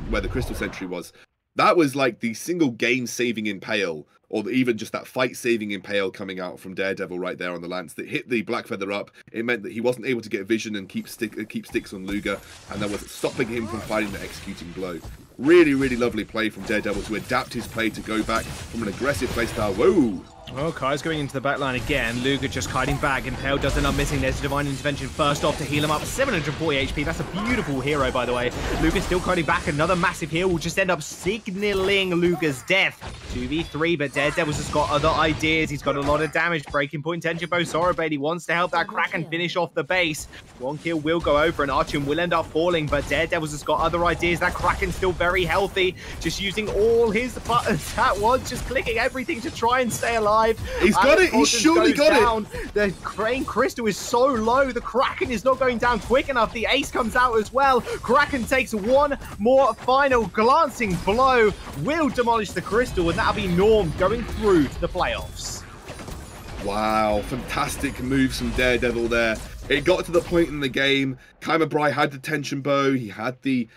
B: where the Crystal Sentry was, that was like the single game-saving impale, or even just that fight-saving impale coming out from Daredevil right there on the lance that hit the Blackfeather up. It meant that he wasn't able to get vision and keep sticks on Luger, and that was stopping him from finding the executing blow. Really, really lovely play from Daredevil to adapt his play to go back from an aggressive playstyle. Whoa!
C: Oh, Kai's going into the back line again. Luger just kiting back. Impale does end up missing. There's a divine intervention first off to heal him up. 740 HP. That's a beautiful hero, by the way. Luger still kiting back. Another massive heal will just end up signaling Luger's death. 2v3, but Daredevil's just got other ideas. He's got a lot of damage. Breaking point, Tenjibo Sorobait. He wants to help that Kraken finish off the base. 1 kill will go over, and Archon will end up falling, but Daredevil's just got other ideas. That Kraken's still very healthy. Just using all his buttons at once. Just clicking everything to try and stay alive.
B: He's got it. He's surely got
C: it. The Crane Crystal is so low. The Kraken is not going down quick enough. The ace comes out as well. Kraken takes 1 more final glancing blow. Will demolish the Crystal, and that'll be Norm going through to the playoffs.
B: Wow, fantastic moves from Daredevil there. It got to the point in the game, Kaimabrai had the tension bow, he had the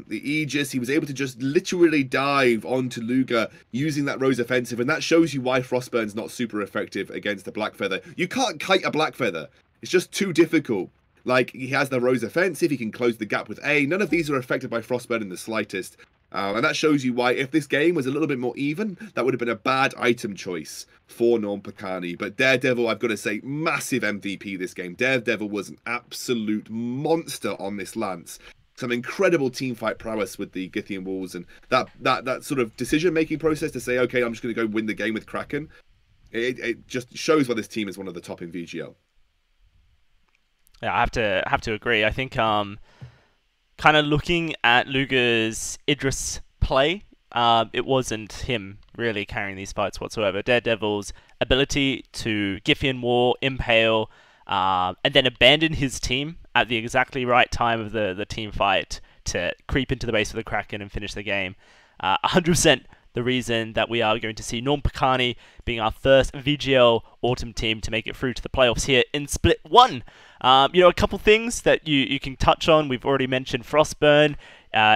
B: Aegis, he was able to just literally dive onto Luger using that Rose offensive, and that shows you why Frostburn's not super effective against the Blackfeather. You can't kite a Blackfeather, it's just too difficult. Like, he has the Rose offensive, he can close the gap with A, none of these are affected by Frostburn in the slightest. And that shows you why, if this game was a little bit more even, that would have been a bad item choice for Normpakani. But Daredevil, I've got to say, massive MVP this game. Daredevil was an absolute monster on this lance. Some incredible teamfight prowess with the Githian walls, and that sort of decision-making process to say, okay, I'm just going to go win the game with Kraken. It just shows why this team is one of the top in VGL.
A: Yeah, I have to agree. I think kind of looking at Luger's Idris play, it wasn't him really carrying these fights whatsoever. Daredevil's ability to Githian War, Impale, and then abandon his team at the exactly right time of the team fight to creep into the base of the Kraken and finish the game. 100% the reason that we are going to see Normpakani being our first VGL Autumn team to make it through to the playoffs here in Split 1. A couple things that you can touch on. We've already mentioned Frostburn.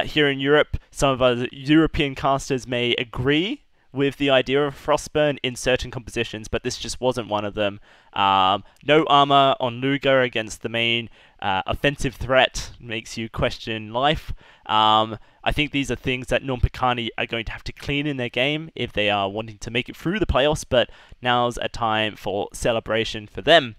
A: Here in Europe, some of our European casters may agree with the idea of Frostburn in certain compositions, but this just wasn't one of them. No armor on Luger against the main offensive threat makes you question life. I think these are things that Normpakani are going to have to clean in their game if they are wanting to make it through the playoffs, but now's a time for celebration for them.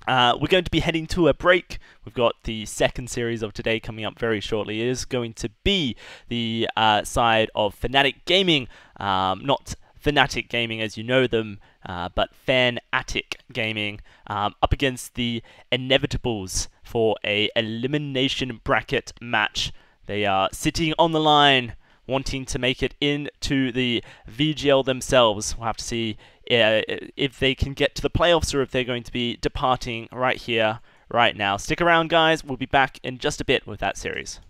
A: We're going to be heading to a break. We've got the second series of today coming up very shortly. It is going to be the side of Fnatic Gaming, not Fnatic Gaming as you know them, but Fanatic Gaming, up against the Inevitables for a elimination bracket match. They are sitting on the line, wanting to make it into the VGL themselves. We'll have to see if they can get to the playoffs or if they're going to be departing right here, right now. Stick around, guys. We'll be back in just a bit with that series.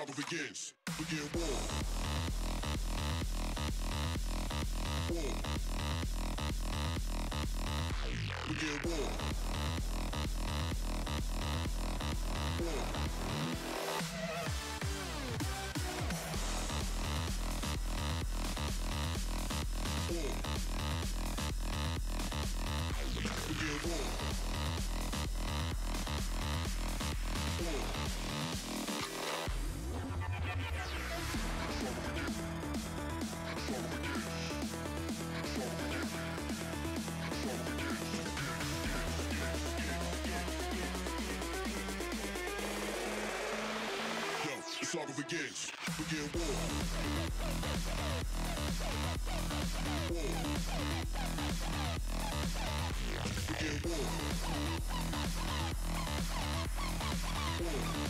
D: saga begins. Begin war. War. Begin war. War. War. Begin war. War. The saga begins. Begin war. War. Begin war. War.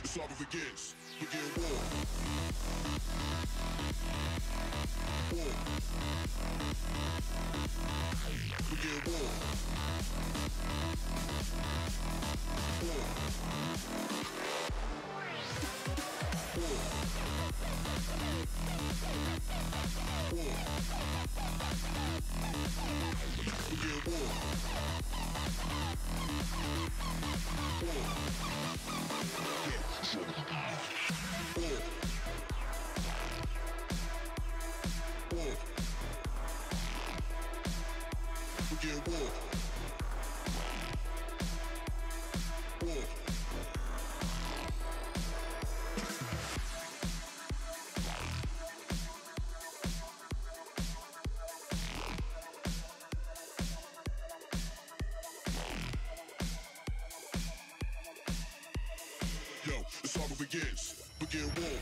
D: The saga begins. Begin war. War. Begin war. War. War. War. Begin war. War. Begin war. War. Yo, the saga begins. Begin war.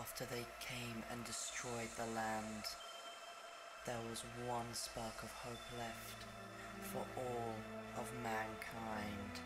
E: after they came and destroyed the land, there was one spark of hope left for all of mankind.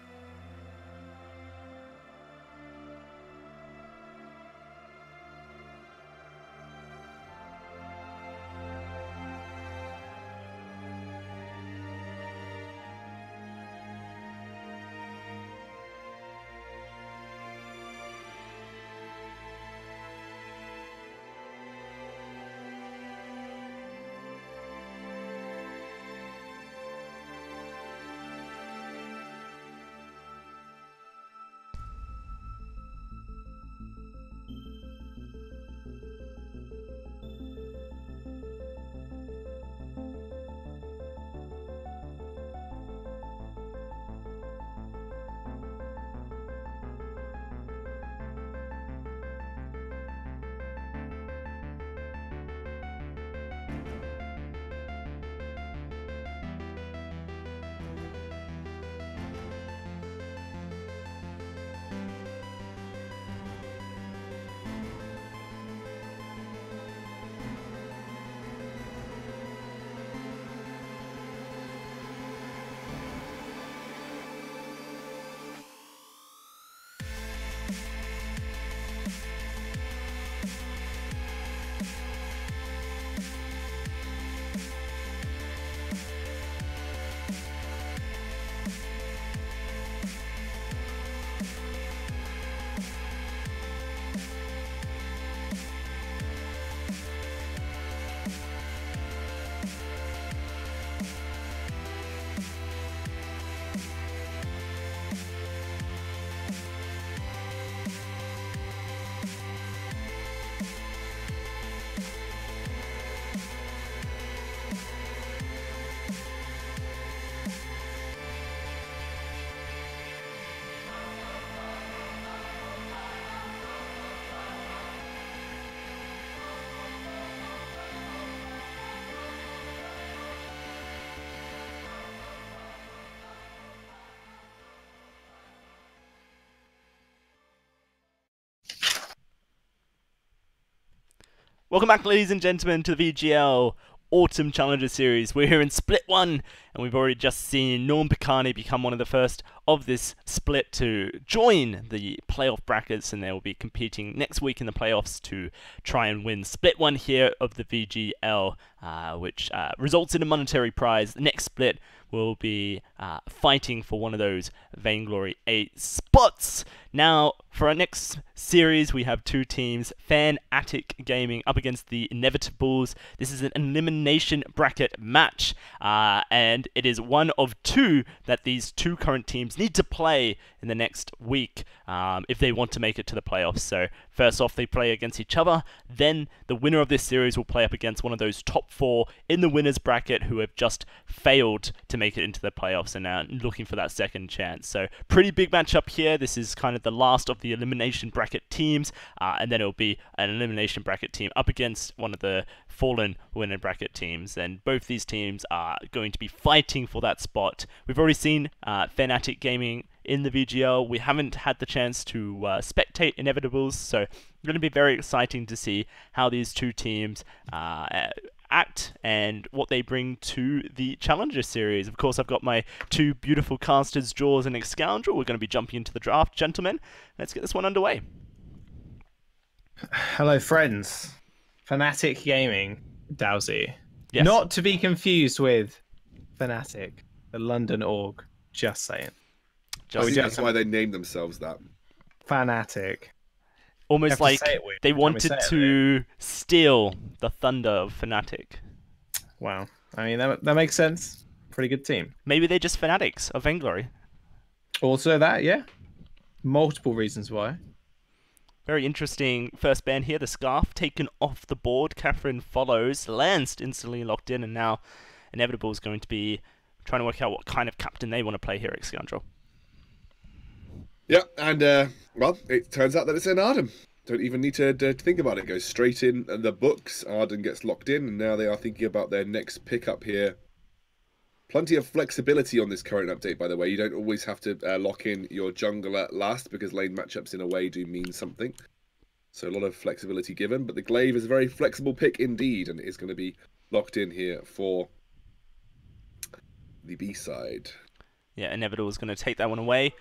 A: Welcome back, ladies and gentlemen, to the VGL Autumn Challenger Series. We're here in Split 1, and we've already just seen Norm Picani become one of the first of this split to join the playoff brackets, and they will be competing next week in the playoffs to try and win Split 1 here of the VGL, which results in a monetary prize. The next split will be fighting for one of those Vainglory 8 spots. Now, for our next series, we have two teams, Fanatic Gaming up against the Inevitables. This is an elimination bracket match, and it is one of two that these two current teams need to play in the next week if they want to make it to the playoffs. So first off, they play against each other, then the winner of this series will play up against one of those top four in the winners bracket who have just failed to make it into the playoffs and are looking for that second chance. So pretty big matchup here. This is kind of the last of the elimination bracket teams, and then it'll be an elimination bracket team up against one of the fallen winner bracket teams, and both these teams are going to be fighting for that spot. We've already seen Fanatic Gaming in the VGL. We haven't had the chance to spectate Inevitables, so it's going to be very exciting to see how these two teams act and what they bring to the Challenger Series. Of course, I've got my two beautiful casters, Jaws and Excoundrel. We're going to be jumping into the draft. Gentlemen, let's get this one underway.
C: Hello, friends. Fanatic Gaming, Dowsy.
A: Yes.
C: Not to be confused with Fanatic, the London org. Just saying.
B: I think that's why they named themselves that.
C: Fanatic.
A: Almost like they wanted
C: to
A: to steal the thunder of Fnatic.
C: Wow. I mean, that makes sense. Pretty good team.
A: Maybe they're just fanatics of Vainglory.
C: Also that, yeah. Multiple reasons why.
A: Very interesting first ban here. The Scarf taken off the board. Catherine follows. Lanced instantly locked in, and now Inevitable is going to be trying to work out what kind of captain they want to play here at Scoundrel.
B: Yeah, and well, it turns out that it's an Arden. Don't even need to think about it. It goes straight in the books. Arden gets locked in, and now they are thinking about their next pickup here. Plenty of flexibility on this current update, by the way. You don't always have to lock in your jungler last, because lane matchups in a way do mean something. So a lot of flexibility given, but the glaive is a very flexible pick indeed, and it is going to be locked in here for the B side.
A: Yeah, Inevitable is going to take that one away.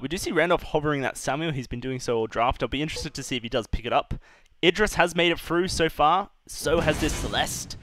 A: We do see Randolph hovering that Samuel. He's been doing so all draft. I'll be interested to see if he does pick it up. Idris has made it through so far. So has this Celeste.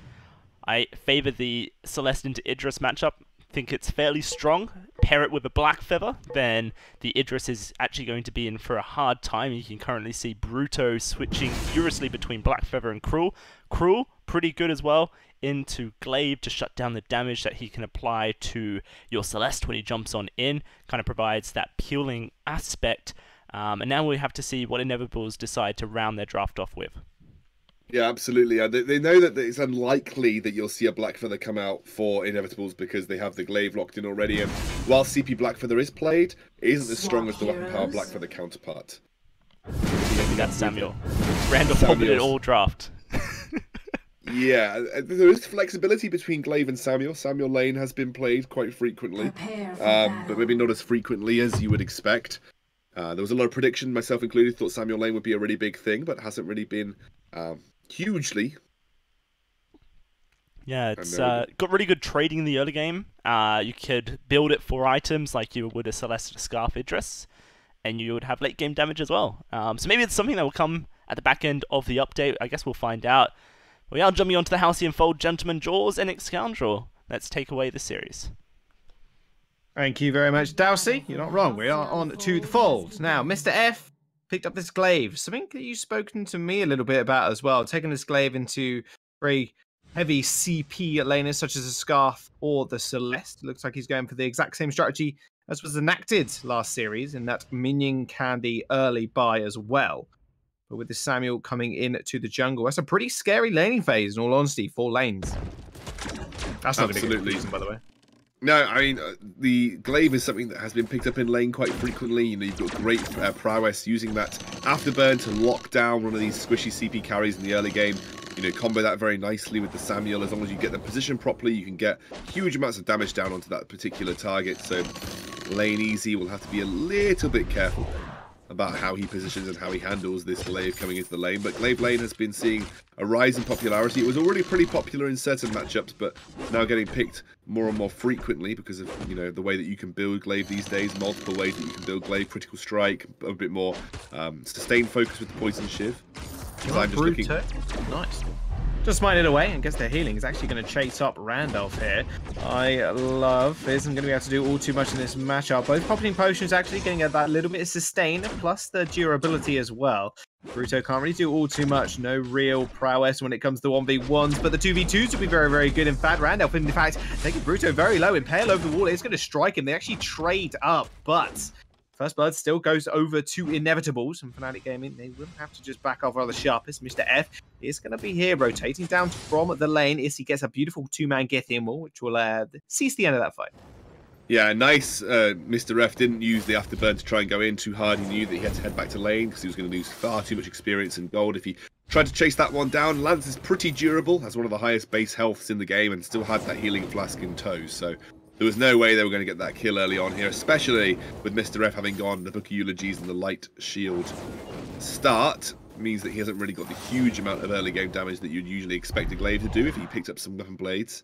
A: I favor the Celeste into Idris matchup. Think it's fairly strong. Pair it with a Black Feather, then the Idris is actually going to be in for a hard time. You can currently see Bruto switching furiously between Black Feather and Cruel. Cruel, pretty good as well, into Glaive to shut down the damage that he can apply to your Celeste when he jumps on in. Kind of provides that peeling aspect. And now we have to see what Inevitables decide to round their draft off with.
B: Yeah, absolutely. They know that it's unlikely that you'll see a Black Feather come out for Inevitables because they have the glaive locked in already. And while CP Black Feather is played, it isn't as strong as the weapon power Black Feather counterpart.
A: Maybe that's Samuel. Randall folded it all draft.
B: Yeah, there is flexibility between Glaive and Samuel. Samuel Lane has been played quite frequently, but maybe not as frequently as you would expect. There was a lot of prediction, myself included, thought Samuel Lane would be a really big thing, but hasn't really been hugely.
A: Yeah, it's got really good trading in the early game. You could build it for items like you would a Celeste Scarf Idris, and you would have late game damage as well. So maybe it's something that will come at the back end of the update. I guess we'll find out. We are jumping onto the Halcyon Fold, Gentleman Jaws, and Scoundrel. Let's take away the series.
C: Thank you very much, Dowsey. You're not wrong. We are on to the Fold. Now, Mr. F picked up this glaive. Something that you've spoken to me a little bit about as well. Taking this glaive into very heavy CP laners such as the Scarf or the Celeste. Looks like he's going for the exact same strategy as was enacted last series in that minion candy early buy as well. But with the Samuel coming in to the jungle, that's a pretty scary laning phase, in all honesty, 4 lanes. That's not going to be a good reason, by the way.
B: No, I mean, the glaive is something that has been picked up in lane quite frequently. You know, you've got great prowess using that afterburn to lock down one of these squishy CP carries in the early game. You know, combo that very nicely with the Samuel. As long as you get them positioned properly, you can get huge amounts of damage down onto that particular target. So Lane Easy will have to be a little bit careful about how he positions and how he handles this glaive coming into the lane. But glaive lane has been seeing a rise in popularity. It was already pretty popular in certain matchups, but now getting picked more and more frequently because of, you know, the way that you can build glaive these days, multiple ways that you can build glaive, critical strike, a bit more sustained focus with the poison shiv. I'm just looking.
C: Nice. Just mining away, and guess their healing is actually going to chase up Randolph here. I love isn't going to be able to do all too much in this matchup. Both popping potions actually getting that little bit of sustain, plus the durability as well. Bruto can't really do all too much. No real prowess when it comes to 1v1s, but the 2v2s will be very, very good. In fact, Randolph, in fact, taking Bruto very low, impale over the wall. It's going to strike him. They actually trade up, but First Blood still goes over to Inevitables, and Fnatic Gaming, they will have to just back off rather sharpest. Mr. F is going to be here, rotating down from the lane. He gets a beautiful 2-man Githian wall, which will cease the end of that fight.
B: Yeah, nice. Mr. F didn't use the afterburn to try and go in too hard. He knew that he had to head back to lane because he was going to lose far too much experience and gold if he tried to chase that one down. Lance is pretty durable, has one of the highest base healths in the game, and still had that healing flask in tow. So there was no way they were going to get that kill early on here, especially with Mr. F having gone the Book of Eulogies and the light shield start. Means that he hasn't really got the huge amount of early game damage that you'd usually expect a glaive to do if he picked up some weapon blades.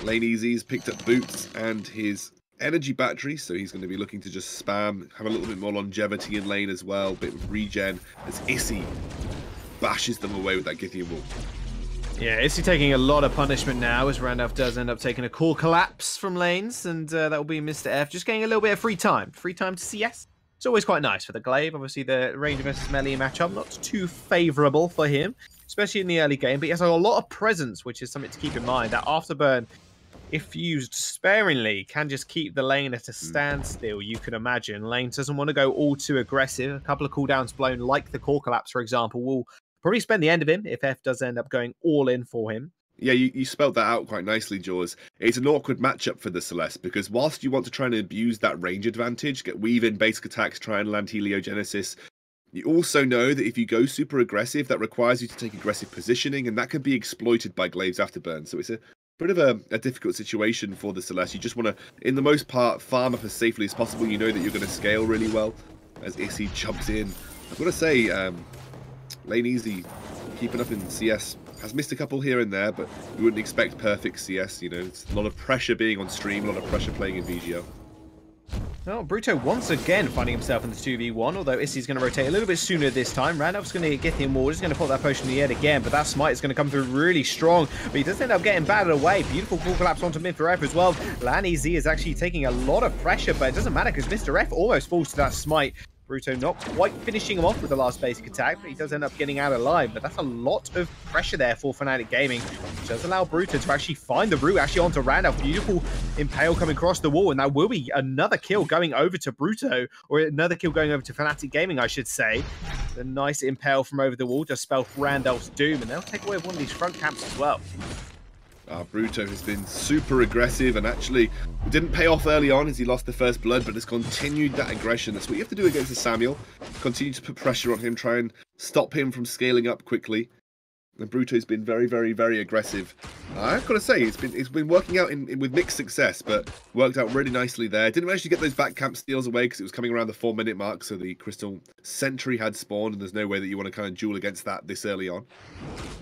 B: Lane Easy's picked up boots and his energy battery, so he's going to be looking to just spam, have a little bit more longevity in lane as well, a bit of regen as Issy bashes them away with that Githian wall.
C: Yeah, Issy taking a lot of punishment now as Randolph does end up taking a core collapse from lanes, and that will be Mr. F just getting a little bit of free time to CS. It's always quite nice for the glaive. Obviously, the Ranger versus melee matchup not too favourable for him, especially in the early game, but he has a lot of presence, which is something to keep in mind. That afterburn, if used sparingly, can just keep the lane at a standstill, you can imagine. Lane doesn't want to go all too aggressive. A couple of cooldowns blown, like the core collapse, for example, will probably spend the end of him if F does end up going all in for him.
B: Yeah, you spelled that out quite nicely, Jaws. It's an awkward matchup for the Celeste, because whilst you want to try and abuse that range advantage, weave in basic attacks, try and land heliogenesis, you also know that if you go super aggressive, that requires you to take aggressive positioning, and that can be exploited by Glaive's Afterburn. So it's a bit of a difficult situation for the Celeste. You just want to, in the most part, farm up as safely as possible. You know that you're going to scale really well as Issy jumps in I've got to say, Lane Easy keeping up in CS has missed a couple here and there, but you wouldn't expect perfect CS. You know, it's a lot of pressure being on stream, a lot of pressure playing in VGL.
C: Well, Bruto once again finding himself in the 2v1, although Issy's going to rotate a little bit sooner this time. Randolph's going to get the immortal, he's going to put that potion in the head again, but that smite is going to come through really strong. But he does end up getting battered away. Beautiful cool collapse onto Mr. F as well. Lanny Z is actually taking a lot of pressure, but it doesn't matter because Mr. F almost falls to that smite. Bruto not quite finishing him off with the last basic attack, but he does end up getting out alive. But that's a lot of pressure there for Fnatic Gaming, which does allow Bruto to actually find the route actually onto Randolph. Beautiful impale coming across the wall, and that will be another kill going over to Bruto, or another kill going over to Fnatic Gaming, I should say. The nice impale from over the wall just spells Randolph's doom, and they'll take away one of these front camps as well.
B: Bruto has been super aggressive and actually didn't pay off early on as he lost the first blood, but has continued that aggression. That's what you have to do against the Samuel. Continue to put pressure on him, try and stop him from scaling up quickly. And Bruto's been very, very, very aggressive. I've got to say, it's been working out with mixed success, but worked out really nicely there. Didn't manage to get those back camp steals away because it was coming around the 4-minute mark, so the Crystal Sentry had spawned, and there's no way that you want to kind of duel against that this early on.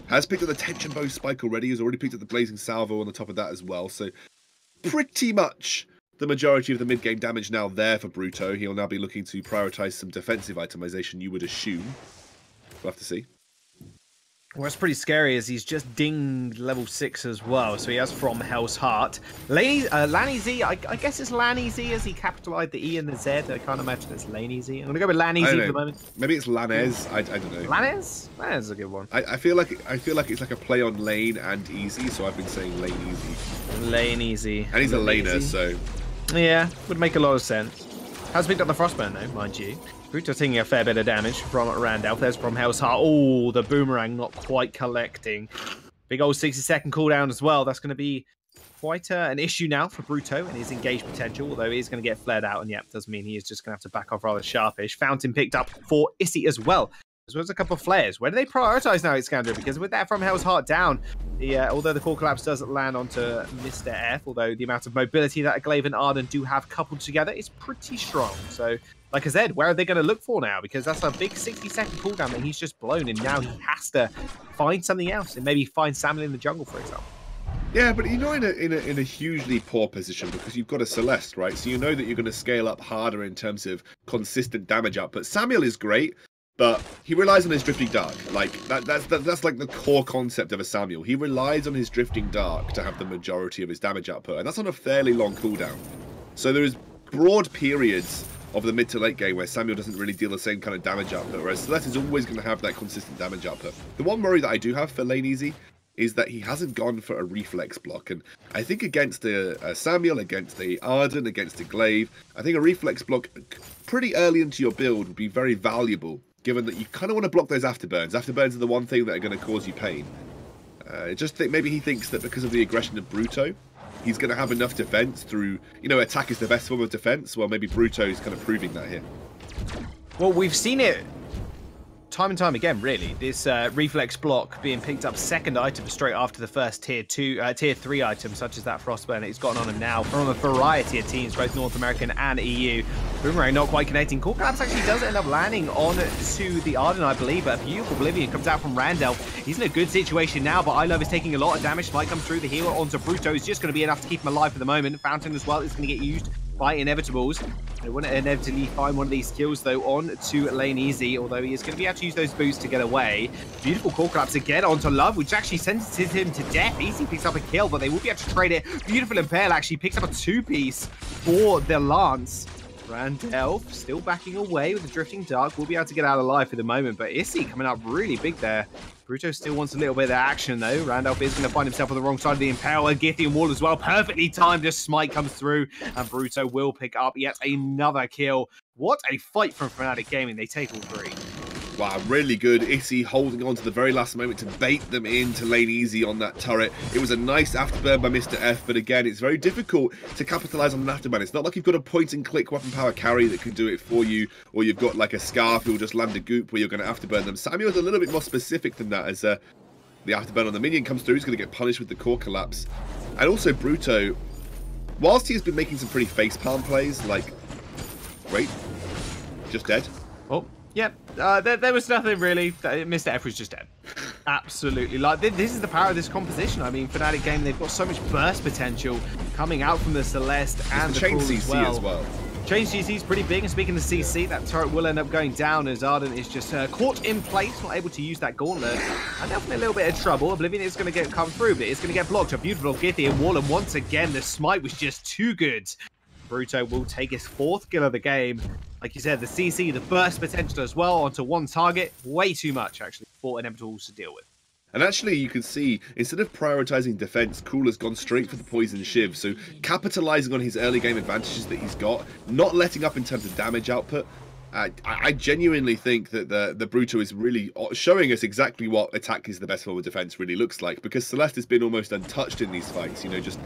B: Has picked up the Tension Bow Spike already, has already picked up the Blazing Salvo on the top of that as well, so pretty much the majority of the mid-game damage now there for Bruto. He'll now be looking to prioritize some defensive itemization, you would assume. We'll have to see.
C: What's pretty scary is he's just dinged level 6 as well, so he has From Hell's Heart. Lanny Z, I guess it's Lanny Z as he capitalized the E and the Z. I can't imagine it's Laney Z. I'm going to go with Lanny Z for the moment.
B: Maybe it's Lanez. I don't know.
C: Lanez? Lanez is a good one.
B: I feel like it's like a play on lane and easy, so I've been saying lane easy.
C: Lane easy.
B: And he's a laner, so...
C: Yeah, would make a lot of sense. Has picked up the Frostburn though, mind you. Bruto taking a fair bit of damage from Randolph. There's From Hell's Heart. Oh, the boomerang not quite collecting. Big old 60-second cooldown as well. That's going to be quite an issue now for Bruto and his engaged potential, although he is going to get flared out. And yeah, does mean he is just going to have to back off rather sharpish. Fountain picked up for Issy as well as a couple of flares. Where do they prioritize now, Iskander? Because with that From Hell's Heart down, although the core collapse doesn't land onto Mr. F, although the amount of mobility that Glaive and Arden do have coupled together is pretty strong. So, like I said, where are they going to look for now? Because that's a big 60-second cooldown that he's just blown, and now he has to find something else, and maybe find Samuel in the jungle, for example.
B: Yeah, but you're not in a hugely poor position because you've got a Celeste, right? So you know that you're going to scale up harder in terms of consistent damage output. Samuel is great, but he relies on his Drifting Dark. Like that's like the core concept of a Samuel. He relies on his Drifting Dark to have the majority of his damage output, and that's on a fairly long cooldown. So there is broad periods of the mid to late game where Samuel doesn't really deal the same kind of damage output, whereas Celeste is always going to have that consistent damage output. The one worry that I do have for Lane Easy is that he hasn't gone for a reflex block, and I think against a Samuel, against a Arden, against a Glaive, I think a reflex block pretty early into your build would be very valuable, given that you kind of want to block those afterburns. Afterburns are the one thing that are going to cause you pain. Just think maybe he thinks that because of the aggression of Bruto, he's going to have enough defense through, attack is the best form of defense. Well, maybe Bruto is kind of proving that here.
C: Well, we've seen it time and time again, really. This reflex block being picked up second item straight after the first tier 3 item, such as that Frostburn that he's gotten on him now from a variety of teams, both North American and EU. Boomerang not quite connecting. Core collapse actually does end up landing on to the Arden, I believe, but a beautiful Oblivion comes out from Randolph. He's in a good situation now, but I Love is taking a lot of damage. Spike comes through the healer onto Bruto. It's just going to be enough to keep him alive for the moment. Fountain as well is going to get used by Inevitables. They want to inevitably find one of these kills, though, on to Lane Easy, although he is going to be able to use those boots to get away. Beautiful core collapse again onto Love, which actually sentences him to death. Easy picks up a kill, but they will be able to trade it. Beautiful Impale actually picks up a 2-piece for the Lance. Randolph still backing away with the Drifting Dark. Will be able to get out alive for the moment, but Issy coming up really big there. Bruto still wants a little bit of action, though. Randolph is going to find himself on the wrong side of the Impale. A Githian wall as well. Perfectly timed. Just Smite comes through, and Bruto will pick up yet another kill. What a fight from Fnatic Gaming. They take all 3.
B: Wow, really good. Issy holding on to the very last moment to bait them into Lane Easy on that turret. It was a nice afterburn by Mr. F, but again, it's very difficult to capitalize on an afterburn. It's not like you've got a point-and-click weapon power carry that can do it for you, or you've got like a Scarf who'll just land a goop where you're going to afterburn them. Samuel's a little bit more specific than that, as the afterburn on the minion comes through. He's going to get punished with the core collapse. And also Bruto, whilst he has been making some pretty facepalm plays, like... Wait, just dead?
C: Oh. Yep, there was nothing really. Mr. F was just dead. Absolutely. Like, this is the power of this composition. I mean, Fnatic Gaming, they've got so much burst potential coming out from the Celeste and the
B: chain
C: Crawl
B: CC
C: as well. Change CC is pretty big, and speaking of CC, that turret will end up going down as Arden is just caught in place, not able to use that gauntlet. And definitely a little bit of trouble. Oblivion is going to come through, but it's going to get blocked. A beautiful Githy and wall, and once again, the smite was just too good. Bruto will take his 4th kill of the game. Like you said, the CC, the burst potential as well, onto one target. Way too much, actually, for Inevitables to deal with.
B: And actually, you can see, instead of prioritizing defense, Cruel has gone straight for the Poison Shiv. So, capitalizing on his early game advantages that he's got, not letting up in terms of damage output. I genuinely think that the Bruto is really showing us exactly what attack is the best form of defense really looks like. Because Celeste has been almost untouched in these fights, you know, just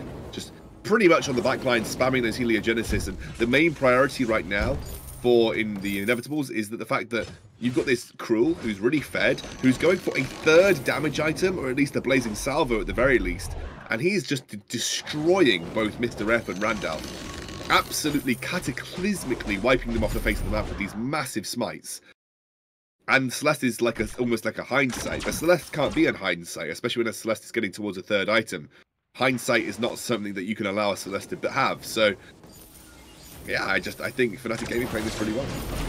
B: pretty much on the back line, spamming those Heliogenesis. And the main priority right now in the Inevitables is that the fact that you've got this Cruel who's really fed, who's going for a 3rd damage item, or at least a Blazing Salvo at the very least, and he's just destroying both Mr. F and Randolph, absolutely cataclysmically wiping them off the face of the map with these massive smites. And Celeste is like almost like a hindsight, but Celeste can't be a hindsight, especially when a Celeste is getting towards a 3rd item. Hindsight is not something that you can allow a Celeste to have, so yeah, I think Fnatic Gaming playing this pretty well.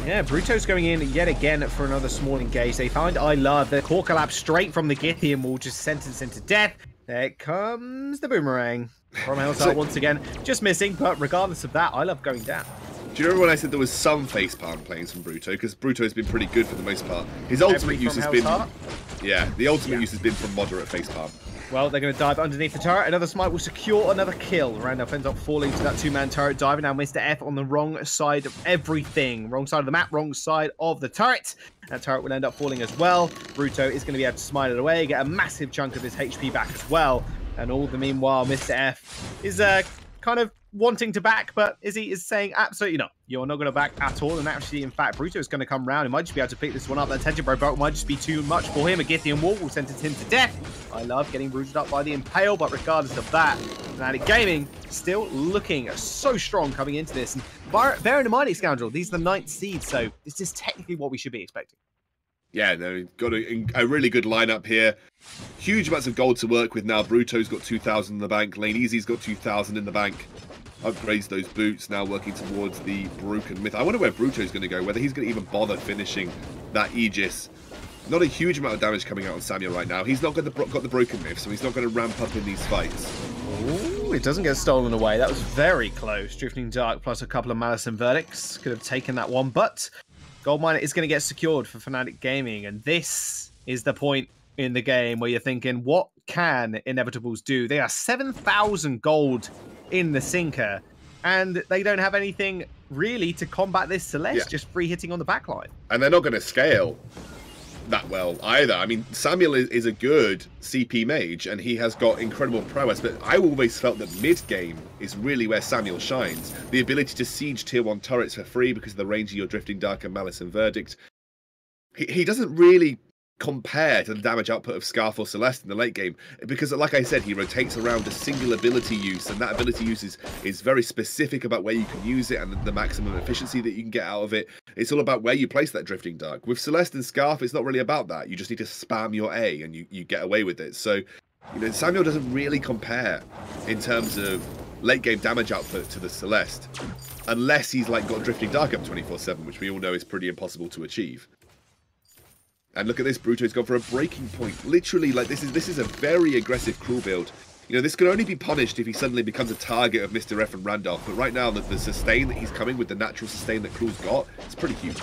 C: Yeah, Bruto's going in yet again for another small engage. They find I Love. The core collapse straight from the Githian wall, just sentence him to death. There comes the boomerang from Hellstar once again. Just missing, but regardless of that, I Love going down.
B: Do you remember when I said there was some facepalm plays from Bruto? Because Bruto has been pretty good for the most part. His ultimate use has been... Yeah, the ultimate use has been from moderate facepalm.
C: Well, they're going to dive underneath the turret. Another smite will secure another kill. Randolph ends up falling to that 2-man turret dive. Now Mr. F on the wrong side of everything. Wrong side of the map, wrong side of the turret. That turret will end up falling as well. Bruto is going to be able to smite it away, get a massive chunk of his HP back as well. And all the meanwhile, Mr. F is kind of wanting to back, but Izzy is saying absolutely not. You're not going to back at all. And actually, in fact, Bruto is going to come round. He might just be able to pick this one up. That tension bro might just be too much for him. A Githian wall will sentence him to death. I Love getting rooted up by the Impale, but regardless of that, Fnatic Gaming still looking so strong coming into this. And bearing in mind, Scoundrel, these are the 9th seed, so this is technically what we should be expecting.
B: Yeah, no, got a really good lineup here. Huge amounts of gold to work with now. Bruto's got 2,000 in the bank. Lane Easy's got 2,000 in the bank. Upgrades those boots, now working towards the Broken Myth. I wonder where Bruto's going to go, whether he's going to even bother finishing that Aegis. Not a huge amount of damage coming out on Samuel right now. He's not got the Broken Myth, so he's not going to ramp up in these fights.
C: Ooh, it doesn't get stolen away. That was very close. Drifting Dark plus a couple of Malice and Verdicts could have taken that one, but Gold Miner is going to get secured for Fnatic Gaming, and this is the point in the game where you're thinking, what can Inevitables do? They are 7,000 gold in the sinker, and they don't have anything really to combat this Celeste, just free hitting on the backline.
B: And they're not going to scale that well either. I mean, Samuel is a good CP mage, and he has got incredible prowess, but I always felt that mid-game is really where Samuel shines. The ability to siege tier 1 turrets for free because of the range of your Drifting Dark and Malice and Verdict. He doesn't really compare to the damage output of Scarf or Celeste in the late game, because like I said, he rotates around a single ability use, and that ability use is very specific about where you can use it and the maximum efficiency that you can get out of it. It's all about where you place that Drifting Dark. With Celeste and Scarf, it's not really about that. You just need to spam your A and you get away with it. So, you know, Samuel doesn't really compare in terms of late game damage output to the Celeste, unless he's like got Drifting Dark up 24/7, which we all know is pretty impossible to achieve. And look at this, Bruto's gone for a breaking point. Literally, like, this is a very aggressive Cruel build. You know, this can only be punished if he suddenly becomes a target of Mr. F and Randolph. But right now, the sustain that he's coming with, the natural sustain that Cruel's got, it's pretty huge.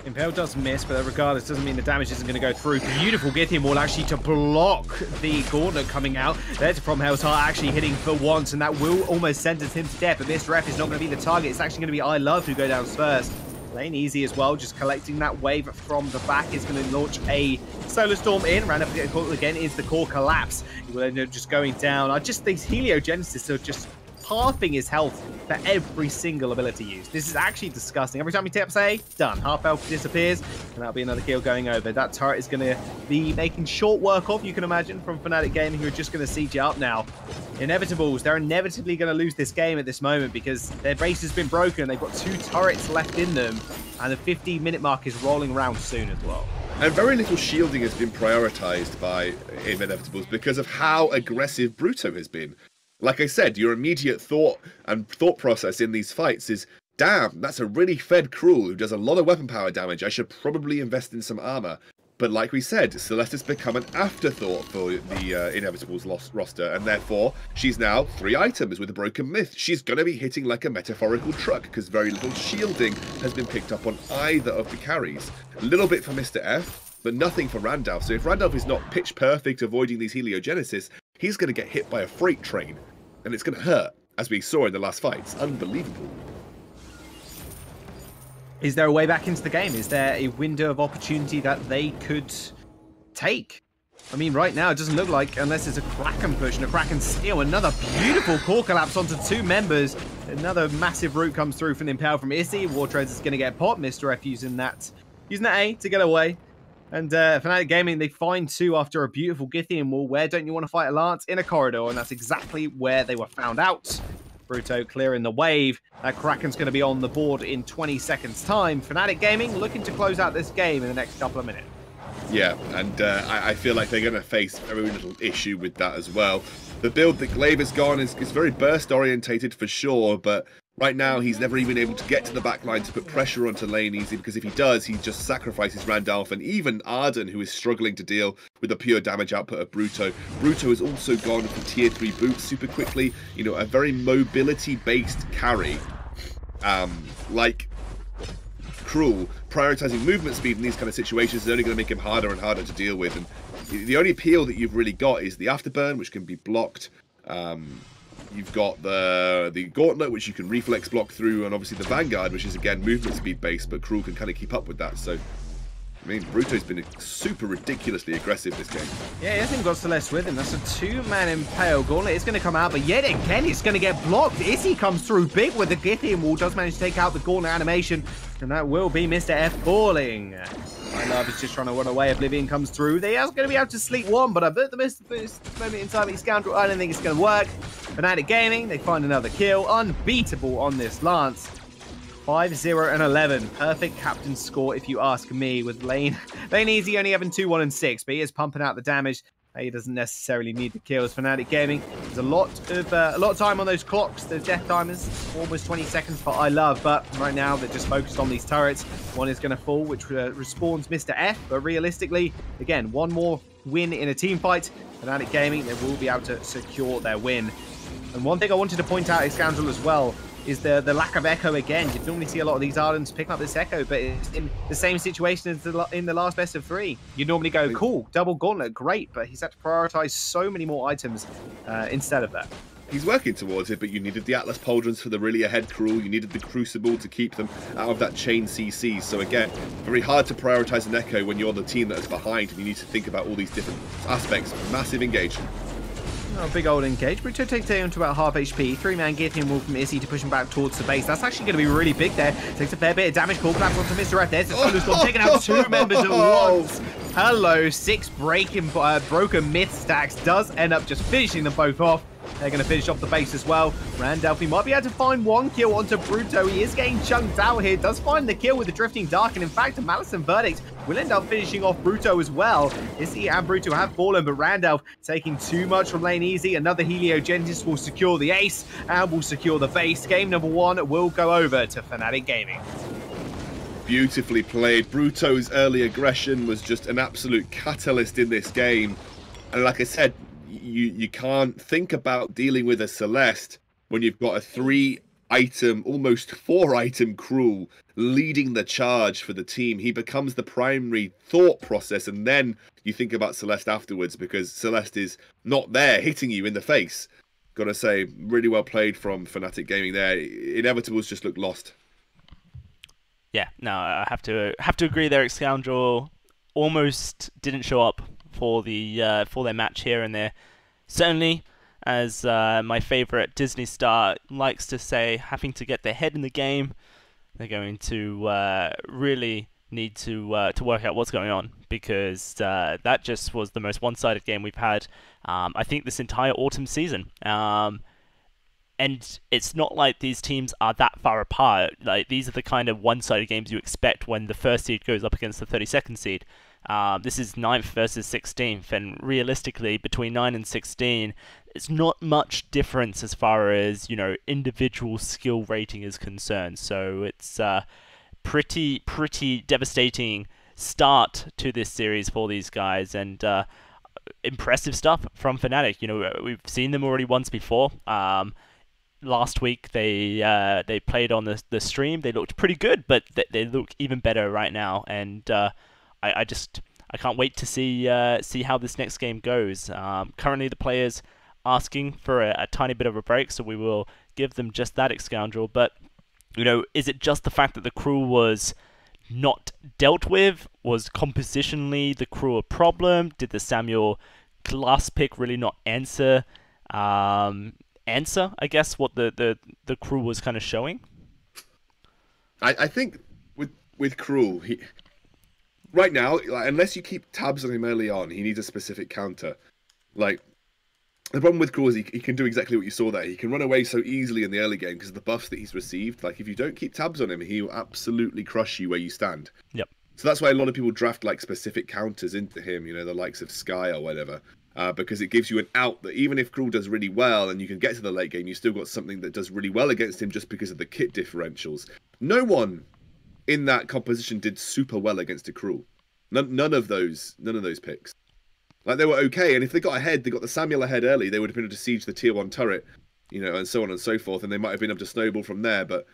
C: Impale does miss, but regardless, doesn't mean the damage isn't going to go through. Beautiful Githian wall actually to block the Gauntlet coming out. There's from Hellstar actually hitting for once, and that will almost sentence him to death. But Mr. F is not going to be the target. It's actually going to be I Love who go down first. Lane Easy as well, just collecting that wave from the back is going to launch a Solar Storm in. Randolph getting caught again is the core collapse. He will end up just going down. These Heliogenesis are just halving his health for every single ability used. This is actually disgusting. Every time he taps A, done. Half health disappears, and that'll be another kill going over. That turret is going to be making short work of, you can imagine, from Fnatic Gaming, who are just going to siege it up now. Inevitables, they're inevitably going to lose this game at this moment because their base has been broken. They've got 2 turrets left in them. And the 15-minute mark is rolling around soon as well.
B: And very little shielding has been prioritized by Inevitables because of how aggressive Bruto has been. Like I said, your immediate thought process in these fights is, damn, that's a really fed Cruel who does a lot of weapon power damage. I should probably invest in some armor. But like we said, Celeste has become an afterthought for the Inevitables roster, and therefore she's now 3 items with a Broken Myth. She's going to be hitting like a metaphorical truck because very little shielding has been picked up on either of the carries. A little bit for Mr. F, but nothing for Randolph. So if Randolph is not pitch perfect avoiding these heliogenesis, he's going to get hit by a freight train, and it's going to hurt, as we saw in the last fights. Unbelievable.
C: Is there a way back into the game? Is there a window of opportunity that they could take? I mean, right now, it doesn't look like, unless it's a Kraken push and a Kraken steal. Another beautiful core collapse onto 2 members. Another massive root comes through from the Impale from Issy. Wartreads is going to get popped. Mr. F using that A to get away. And Fnatic Gaming, they find 2 after a beautiful Githian wall. Where don't you want to fight a Lance? In a corridor, and that's exactly where they were found out. Bruto clearing the wave. That Kraken's going to be on the board in 20 seconds' time. Fnatic Gaming looking to close out this game in the next couple of minutes.
B: Yeah, and I feel like they're going to face very little issue with that as well. The build that Glaive has gone is very burst orientated for sure, but right now he's never even able to get to the back line to put pressure onto lane easy, because if he does, he just sacrifices Randolph and even Arden, who is struggling to deal with the pure damage output of Bruto. Bruto has also gone for tier 3 boots super quickly, you know, a very mobility based carry, like Cruel. Prioritizing movement speed in these kind of situations is only going to make him harder and harder to deal with, and the only peel that you've really got is the afterburn, which can be blocked. You've got the Gauntlet, which you can reflex block through, and obviously the Vanguard, which is again movement speed based, but Cruel can kind of keep up with that. So, I mean, Bruto's been super ridiculously aggressive this game.
C: Yeah, he hasn't got Celeste with him. That's a 2-man Impale. Gauntlet is going to come out, but yet again, it's going to get blocked. Issy comes through big with the Githian wall, does manage to take out the Gauntlet animation, and that will be Mr. F falling. My love is just trying to run away. Oblivion comes through. They are going to be able to sleep one, but at the moment in time, Scoundrel, I don't think it's going to work. Fnatic Gaming, they find another kill. Unbeatable on this Lance. 5-0 and 11. Perfect captain score, if you ask me, with Lane Easy only having 2, 1, and 6, but he is pumping out the damage. He doesn't necessarily need the kills. Fnatic Gaming, there's a lot of time on those clocks, those death timers, almost 20 seconds for I Love, but right now they're just focused on these turrets. One is going to fall, which respawns Mr. F, but realistically, again, one more win in a team fight. Fnatic Gaming, they will be able to secure their win. And one thing I wanted to point out is Scoundrel as well, is the lack of echo again. You'd normally see a lot of these Ardens picking up this echo, but it's in the same situation as in the last best of 3. You normally go, cool, double Gauntlet, great, but he's had to prioritize so many more items instead of that.
B: He's working towards it, but you needed the Atlas Pauldrons for the really ahead Cruel. You needed the Crucible to keep them out of that chain CC. So again, very hard to prioritize an echo when you're the team that is behind, and you need to think about all these different aspects. Massive engagement.
C: Oh, big old engage. Bruto takes down to about half HP. 3-man Githian wall from Issy to push him back towards the base. That's actually going to be really big there. Takes a fair bit of damage. Call collapse onto Mr. F. There's the Thunderstorm taking out 2 members at once. Hello, 6 broken myth stacks does end up just finishing them both off. They're going to finish off the base as well. Randolph, he might be able to find 1 kill onto Bruto. He is getting chunked out here. Does find the kill with the Drifting Dark. And in fact, the Malison Verdict will end up finishing off Bruto as well. Issy and Bruto have fallen, but Randolph taking too much from lane easy. Another Heliogenesis will secure the ace and will secure the base. Game number 1 will go over to Fnatic Gaming.
B: Beautifully played. Bruto's early aggression was just an absolute catalyst in this game. And like I said, you can't think about dealing with a Celeste when you've got a 3-item, almost 4-item Cruel leading the charge for the team. He becomes the primary thought process, and then you think about Celeste afterwards, because Celeste is not there hitting you in the face. Gotta say, really well played from Fnatic Gaming there. Inevitables just looked lost.
A: Yeah, no, I have to agree there. Scoundrel almost didn't show up for their match here, and they're certainly, as my favourite Disney star likes to say, having to get their head in the game. They're going to really need to work out what's going on, because that just was the most one-sided game we've had, I think, this entire autumn season. and it's not like these teams are that far apart. Like, these are the kind of one-sided games you expect when the first seed goes up against the 32nd seed. This is 9th versus 16th, and realistically, between 9 and 16, it's not much difference as far as, you know, individual skill rating is concerned. So it's pretty devastating start to this series for these guys, and impressive stuff from Fnatic. You know, we've seen them already once before. Last week they played on the stream. They looked pretty good, but they look even better right now. And I can't wait to see how this next game goes. Currently, the players asking for a tiny bit of a break, so we will give them just that, Scoundrel. But, you know, is it just the fact that the crew was not dealt with? Was compositionally the crew a problem? Did the Samuel last pick really not answer, I guess, what the crew was kind of showing?
B: I think with Cruel, right now, like, unless you keep tabs on him early on, he needs a specific counter. Like, the problem with Cruel is he can do exactly what you saw there. He can run away so easily in the early game because of the buffs that he's received. Like, if you don't keep tabs on him, he will absolutely crush you where you stand.
A: Yep.
B: So that's why a lot of people draft like specific counters into him, you know, the likes of Sky or whatever, because it gives you an out that even if Cruel does really well and you can get to the late game, you still got something that does really well against him just because of the kit differentials. No one in that composition did super well against a Cruel. None of those picks. Like, they were okay, and if they got ahead, they got the Samuel ahead early, they would have been able to siege the tier 1 turret, you know, and so on and so forth, and they might have been able to snowball from there, but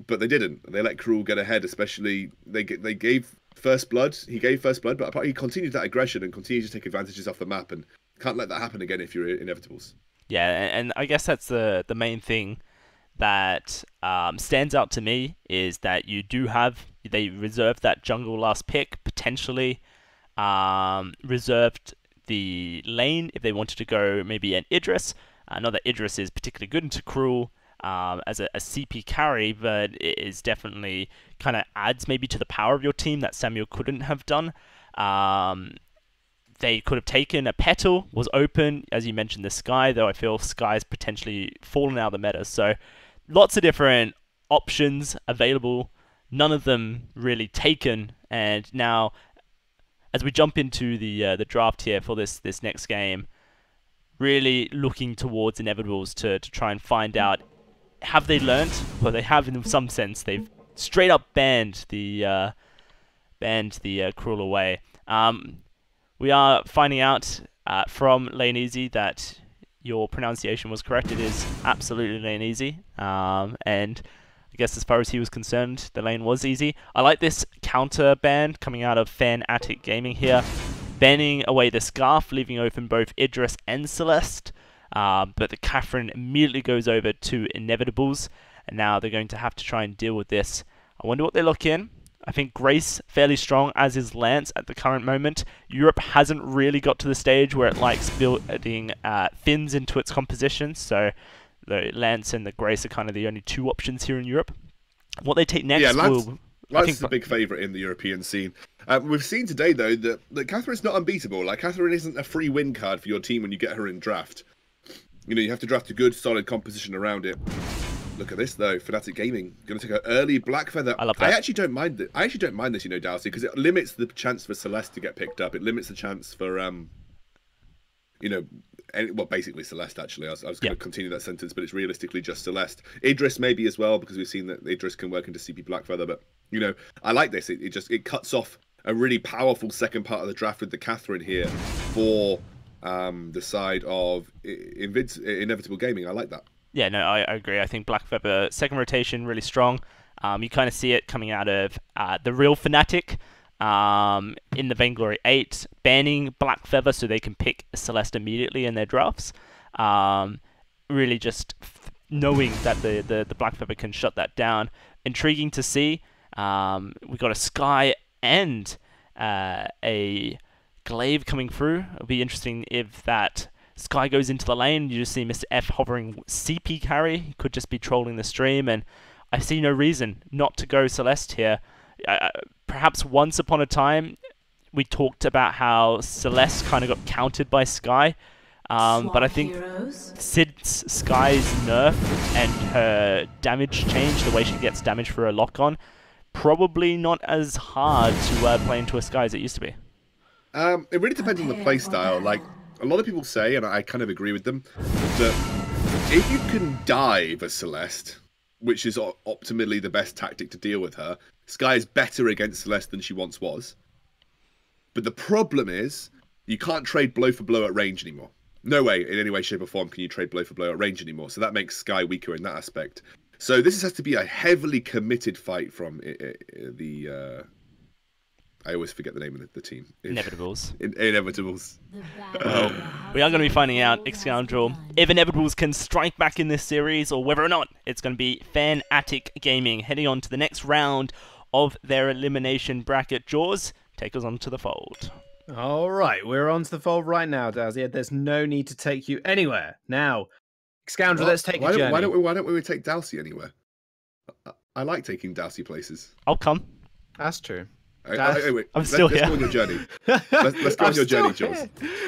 B: they didn't. They let Cruel get ahead, especially they gave First Blood. He gave First Blood, but he continued that aggression and continued to take advantages off the map, and can't let that happen again if you're Inevitables.
A: Yeah, and I guess that's the main thing that stands out to me, is that they reserved that jungle last pick, potentially reserved the lane if they wanted to go maybe an Idris. Not that Idris is particularly good into Cruel as a CP carry, but it is definitely kind of adds maybe to the power of your team that Samuel couldn't have done. They could have taken a Petal, was open, as you mentioned, the Sky, though I feel Sky's potentially fallen out of the meta. So lots of different options available, none of them really taken, and now as we jump into the draft here for this next game, really looking towards Inevitables to try and find out, have they learned? Well, they have in some sense. They've straight up banned the Cruel away. We are finding out from Lane Easy that your pronunciation was correct. It is absolutely Lane Easy, and I guess as far as he was concerned, the lane was easy. I like this counter ban coming out of Fnatic Gaming here, banning away the Scarf, leaving open both Idris and Celeste. But the Catherine immediately goes over to Inevitables, and now they're going to have to try and deal with this. I wonder what they look in. I think Grace fairly strong, as is Lance at the current moment. Europe hasn't really got to the stage where it likes building Finns into its composition, so the Lance and the Grace are kind of the only two options here in Europe. What they take next
B: Lance is a big favourite in the European scene. We've seen today, though, that Catherine's not unbeatable. Like, Catherine isn't a free win card for your team when you get her in draft. You know, you have to draft a good, solid composition around it. Look at this, though. Fnatic Gaming going to take an early Black Feather.
A: I love that.
B: I actually don't mind this, you know, Darcy, because it limits the chance for Celeste to get picked up. It limits the chance for, you know, basically Celeste, actually. I was going to continue that sentence, but it's realistically just Celeste. Idris maybe as well, because we've seen that Idris can work into CP Blackfeather, but, you know, I like this. It cuts off a really powerful second part of the draft with the Catherine here for the side of Inevitable Gaming. I like that.
A: Yeah, no, I agree. I think Blackfeather, second rotation, really strong. You kind of see it coming out of the real Fnatic in the Vainglory 8, banning Blackfeather so they can pick Celeste immediately in their drafts. Really just knowing that the Blackfeather can shut that down. Intriguing to see. We got a Sky and a Glaive coming through. It'll be interesting if that Sky goes into the lane. You just see Mr. F hovering CP carry. He could just be trolling the stream, and I see no reason not to go Celeste here. Perhaps once upon a time, we talked about how Celeste kind of got countered by Sky. But I think since Sky's nerf and her damage change, the way she gets damage for her lock-on, probably not as hard to play into a Sky as it used to be.
B: It really depends on the playstyle. Like, a lot of people say, and I kind of agree with them, that if you can dive a Celeste, which is optimally the best tactic to deal with her, Sky is better against Celeste than she once was. But the problem is, you can't trade blow for blow at range anymore. No way, in any way, shape, or form, can you trade blow for blow at range anymore. So that makes Sky weaker in that aspect. So this has to be a heavily committed fight from the... I always forget the name of the team.
A: Inevitables.
B: Inevitables.
A: Well, we are going to be finding out, Xscoundrel, if Inevitables can strike back in this series, or whether or not it's going to be Fanatic Gaming heading on to the next round of their elimination bracket. Jaws, take us on to the fold.
C: All right, we're on to the fold right now, Dazzy. There's no need to take you anywhere. Now, Xscoundrel, let's take a journey.
B: Why don't we take Dalsy anywhere? I like taking Dalsy places.
A: I'll come.
C: That's true.
B: Wait,
A: I'm still here.
B: Let's go on your journey. Let's go on your journey, Jules.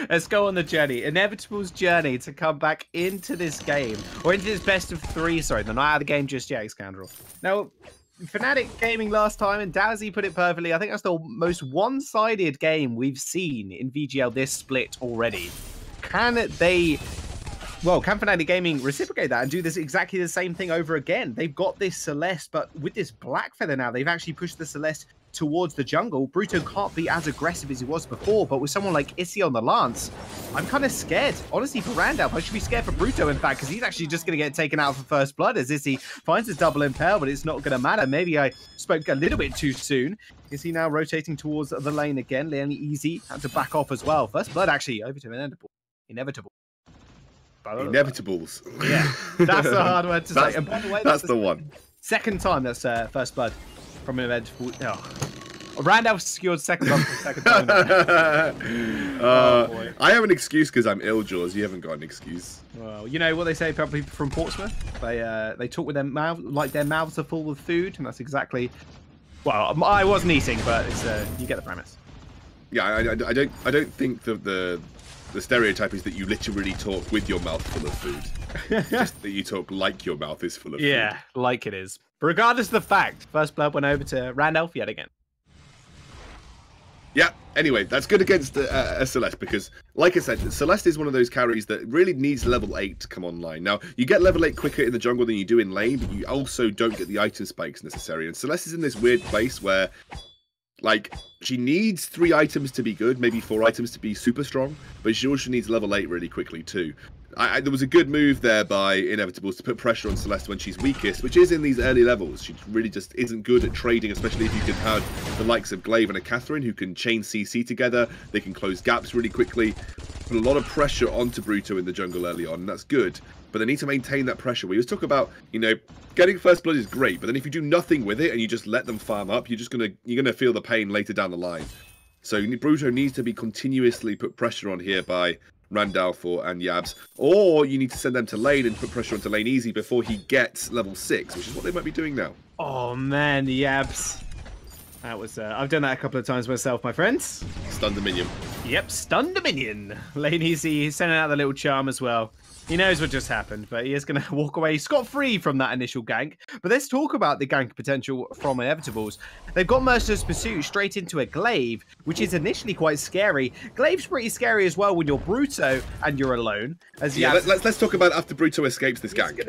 C: Let's go on the journey. Inevitable's journey to come back into this game, or into this best of 3. Sorry, they're not out of the game just yet, Xscoundrel. Now, Fnatic Gaming last time, and Dazzy put it perfectly. I think that's the most one-sided game we've seen in VGL this split already. Can Fnatic Gaming reciprocate that and do this exactly the same thing over again? They've got this Celeste, but with this Black Feather now, they've actually pushed the Celeste towards the jungle. Bruto can't be as aggressive as he was before, but with someone like Issy on the Lance, I'm kind of scared. Honestly, for Randolph, I should be scared for Bruto, in fact, because he's actually just going to get taken out for first blood as Issy finds his double impale, but it's not going to matter. Maybe I spoke a little bit too soon. Is he now rotating towards the lane again? Lane Easy had to back off as well. First blood, actually, over to Inevitable.
B: Inevitables.
C: Yeah, that's a hard word to say. And by the way,
B: that's the one.
C: Second time that's first blood from an Inevitable. Oh. Randolph secured second blood for the second time.
B: Boy. I have an excuse because I'm ill, Jaws. You haven't got an excuse.
C: Well, you know what they say about people from Portsmouth? They talk with their mouth like their mouths are full of food, and that's exactly. Well, I wasn't eating, but it's you get the premise.
B: Yeah, I don't think the stereotype is that you literally talk with your mouth full of food. Just that you talk like your mouth is full of food.
C: Yeah, like it is. But regardless of the fact, first blood went over to Randolph yet again.
B: Yeah, anyway, that's good against a Celeste because, like I said, Celeste is one of those carries that really needs level 8 to come online. Now, you get level 8 quicker in the jungle than you do in lane, but you also don't get the item spikes necessary. And Celeste is in this weird place where, like, she needs 3 items to be good, maybe 4 items to be super strong, but she also needs level 8 really quickly too. There was a good move there by Inevitables to put pressure on Celeste when she's weakest, which is in these early levels. She really just isn't good at trading, especially if you can have the likes of Glaive and a Catherine who can chain CC together. They can close gaps really quickly. Put a lot of pressure onto Bruto in the jungle early on, and that's good. But they need to maintain that pressure. We always talk about, you know, getting first blood is great, but then if you do nothing with it and you just let them farm up, you're gonna feel the pain later down the line. So Bruto needs to be continuously put pressure on here by Randolph and Yabs, or you need to send them to lane and put pressure onto lane Easy before he gets level 6, which is what they might be doing now.
C: Oh man, the Yabs. That was I've done that a couple of times myself, my friends.
B: Stun the minion.
C: Yep, stun the minion. Lane Easy, he's sending out the little charm as well. He knows what just happened, but he is going to walk away scot-free from that initial gank. But let's talk about the gank potential from Inevitables. They've got Merciless Pursuit straight into a Glaive, which is initially quite scary. Glaive's pretty scary as well when you're Bruto and you're alone. As
B: let's talk about after Bruto escapes this gank.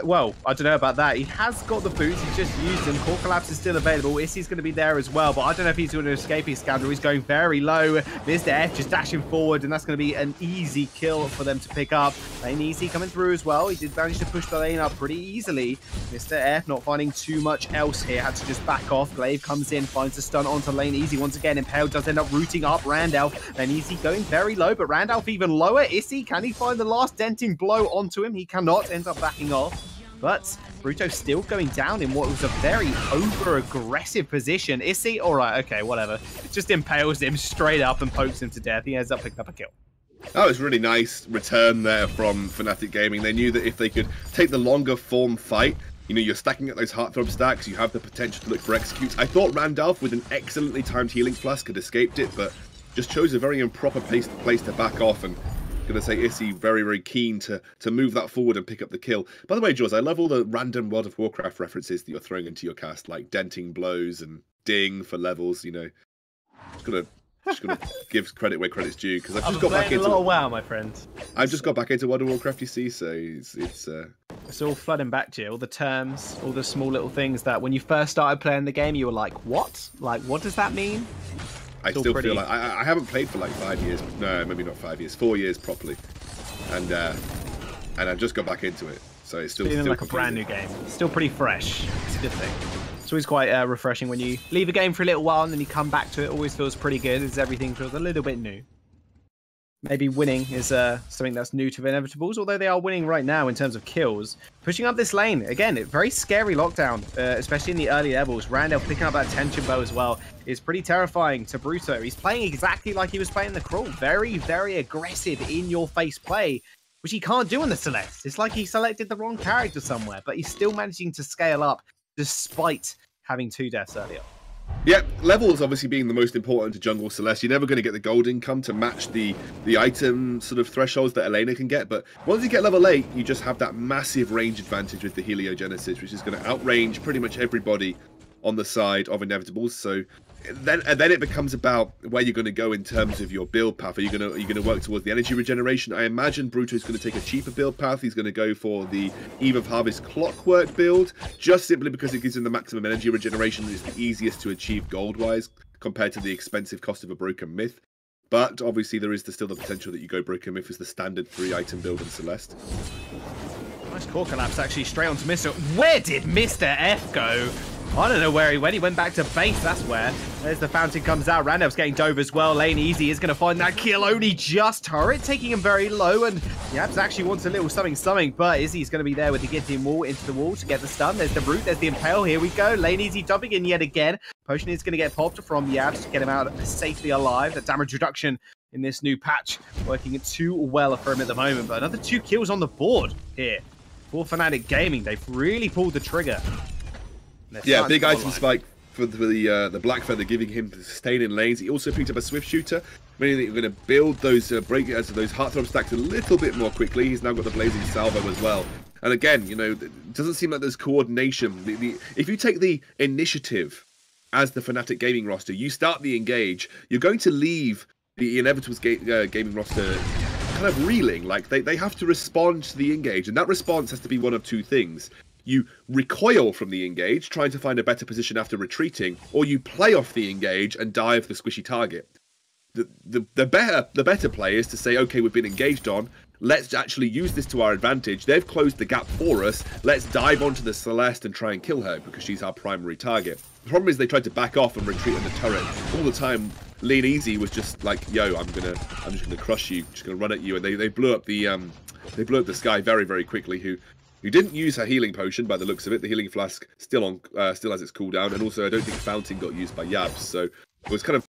C: Well, I don't know about that. He has got the boots. He's just used them. Core Collapse is still available. Issy's going to be there as well, but I don't know if he's going to escape his Scandal. He's going very low. Mr. F just dashing forward, and that's going to be an easy kill for them to pick up. Lane Easy coming through as well. He did manage to push the lane up pretty easily. Mr. F not finding too much else here. Had to just back off. Glaive comes in, finds a stun onto Lane Easy once again. Impale does end up rooting up Randolph. Lane Easy going very low, but Randolph even lower. Issy, can he find the last denting blow onto him? He cannot. Ends up backing off. But Bruto still going down in what was a very over-aggressive position. Issy, all right, okay, whatever. It just impales him straight up and pokes him to death. He ends up picking up a kill.
B: That was really nice return there from Fnatic Gaming. They knew that if they could take the longer form fight, you know, you're stacking up those Heartthrob stacks, you have the potential to look for executes. I thought Randolph, with an excellently timed healing flask, had escaped it, but just chose a very improper place to back off, and Gonna say Issy very, very keen to move that forward and pick up the kill. By the way, Jaws, I love all the random World of Warcraft references that you're throwing into your cast, like denting blows and ding for levels. You know, just gonna give credit where credit's due because I've just got back into
C: a little WoW, my friend.
B: I've just got back into World of Warcraft, you see, so it's
C: all flooding back to you. All the terms, all the small little things that when you first started playing the game, you were like, "What? Like, what does that mean?"
B: I still feel like I haven't played for like 5 years. No, maybe not 5 years, 4 years properly, and I just got back into it, so it's still
C: like a brand new game. Still pretty fresh. It's a good thing. It's always quite refreshing when you leave a game for a little while and then you come back to it. Always feels pretty good as everything feels a little bit new. Maybe winning is something that's new to Inevitables, although they are winning right now in terms of kills. Pushing up this lane, again, very scary lockdown, especially in the early levels. Randall picking up that tension bow as well is pretty terrifying to Bruto. He's playing exactly like he was playing the Crawl. Very, very aggressive in-your-face play, which he can't do in the Celeste. It's like he selected the wrong character somewhere, but he's still managing to scale up despite having 2 deaths earlier.
B: Yeah, levels obviously being the most important to jungle Celeste. You're never going to get the gold income to match the item sort of thresholds that Elena can get, but once you get level 8, you just have that massive range advantage with the Heliogenesis, which is going to outrange pretty much everybody on the side of Inevitables. So then it becomes about where you're going to go in terms of your build path. Are you going to work towards the energy regeneration? I imagine Bruto's going to take a cheaper build path. He's going to go for the Eve of Harvest Clockwork build, just simply because it gives him the maximum energy regeneration and it's the easiest to achieve gold-wise compared to the expensive cost of a Broken Myth. But obviously there is still the potential that you go Broken Myth as the standard 3-item build in Celeste.
C: Nice core collapse actually straight onto Mr. Where did Mr. F go? I don't know where he went. He went back to base, that's where. There's the fountain comes out. Randall's getting dove as well. Lane Easy is going to find that kill. Only just turret, taking him very low. And Yabs actually wants a little something, but Izzy's going to be there with the guillotine wall into the wall to get the stun. There's the root, there's the impale. Here we go. Lane Easy dumping in yet again. Potion is going to get popped from Yabs to get him out safely alive. The damage reduction in this new patch working too well for him at the moment. But another 2 kills on the board here for Fnatic Gaming. They've really pulled the trigger.
B: Yeah, big item spike for the Black Feather, giving him sustain in lanes. He also picked up a Swift Shooter, meaning that you're going to build those those Heartthrob stacks a little bit more quickly. He's now got the Blazing Salvo as well. And again, you know, it doesn't seem like there's coordination. If you take the initiative as the Fnatic Gaming roster, you start the engage, you're going to leave the Inevitables gaming roster kind of reeling. Like, they have to respond to the engage, and that response has to be one of 2 things. You recoil from the engage, trying to find a better position after retreating, or you play off the engage and dive the squishy target. The better play is to say, okay, we've been engaged on, let's actually use this to our advantage. They've closed the gap for us. Let's dive onto the Celeste and try and kill her because she's our primary target. The problem is they tried to back off and retreat on the turret. All the time, Lean Easy was just like, yo, I'm just gonna crush you, just gonna run at you, and they blew up the Sky very, very quickly. Who didn't use her healing potion by the looks of it. The healing flask still has its cooldown, and also I don't think Fountain got used by Yabs, so it was kind of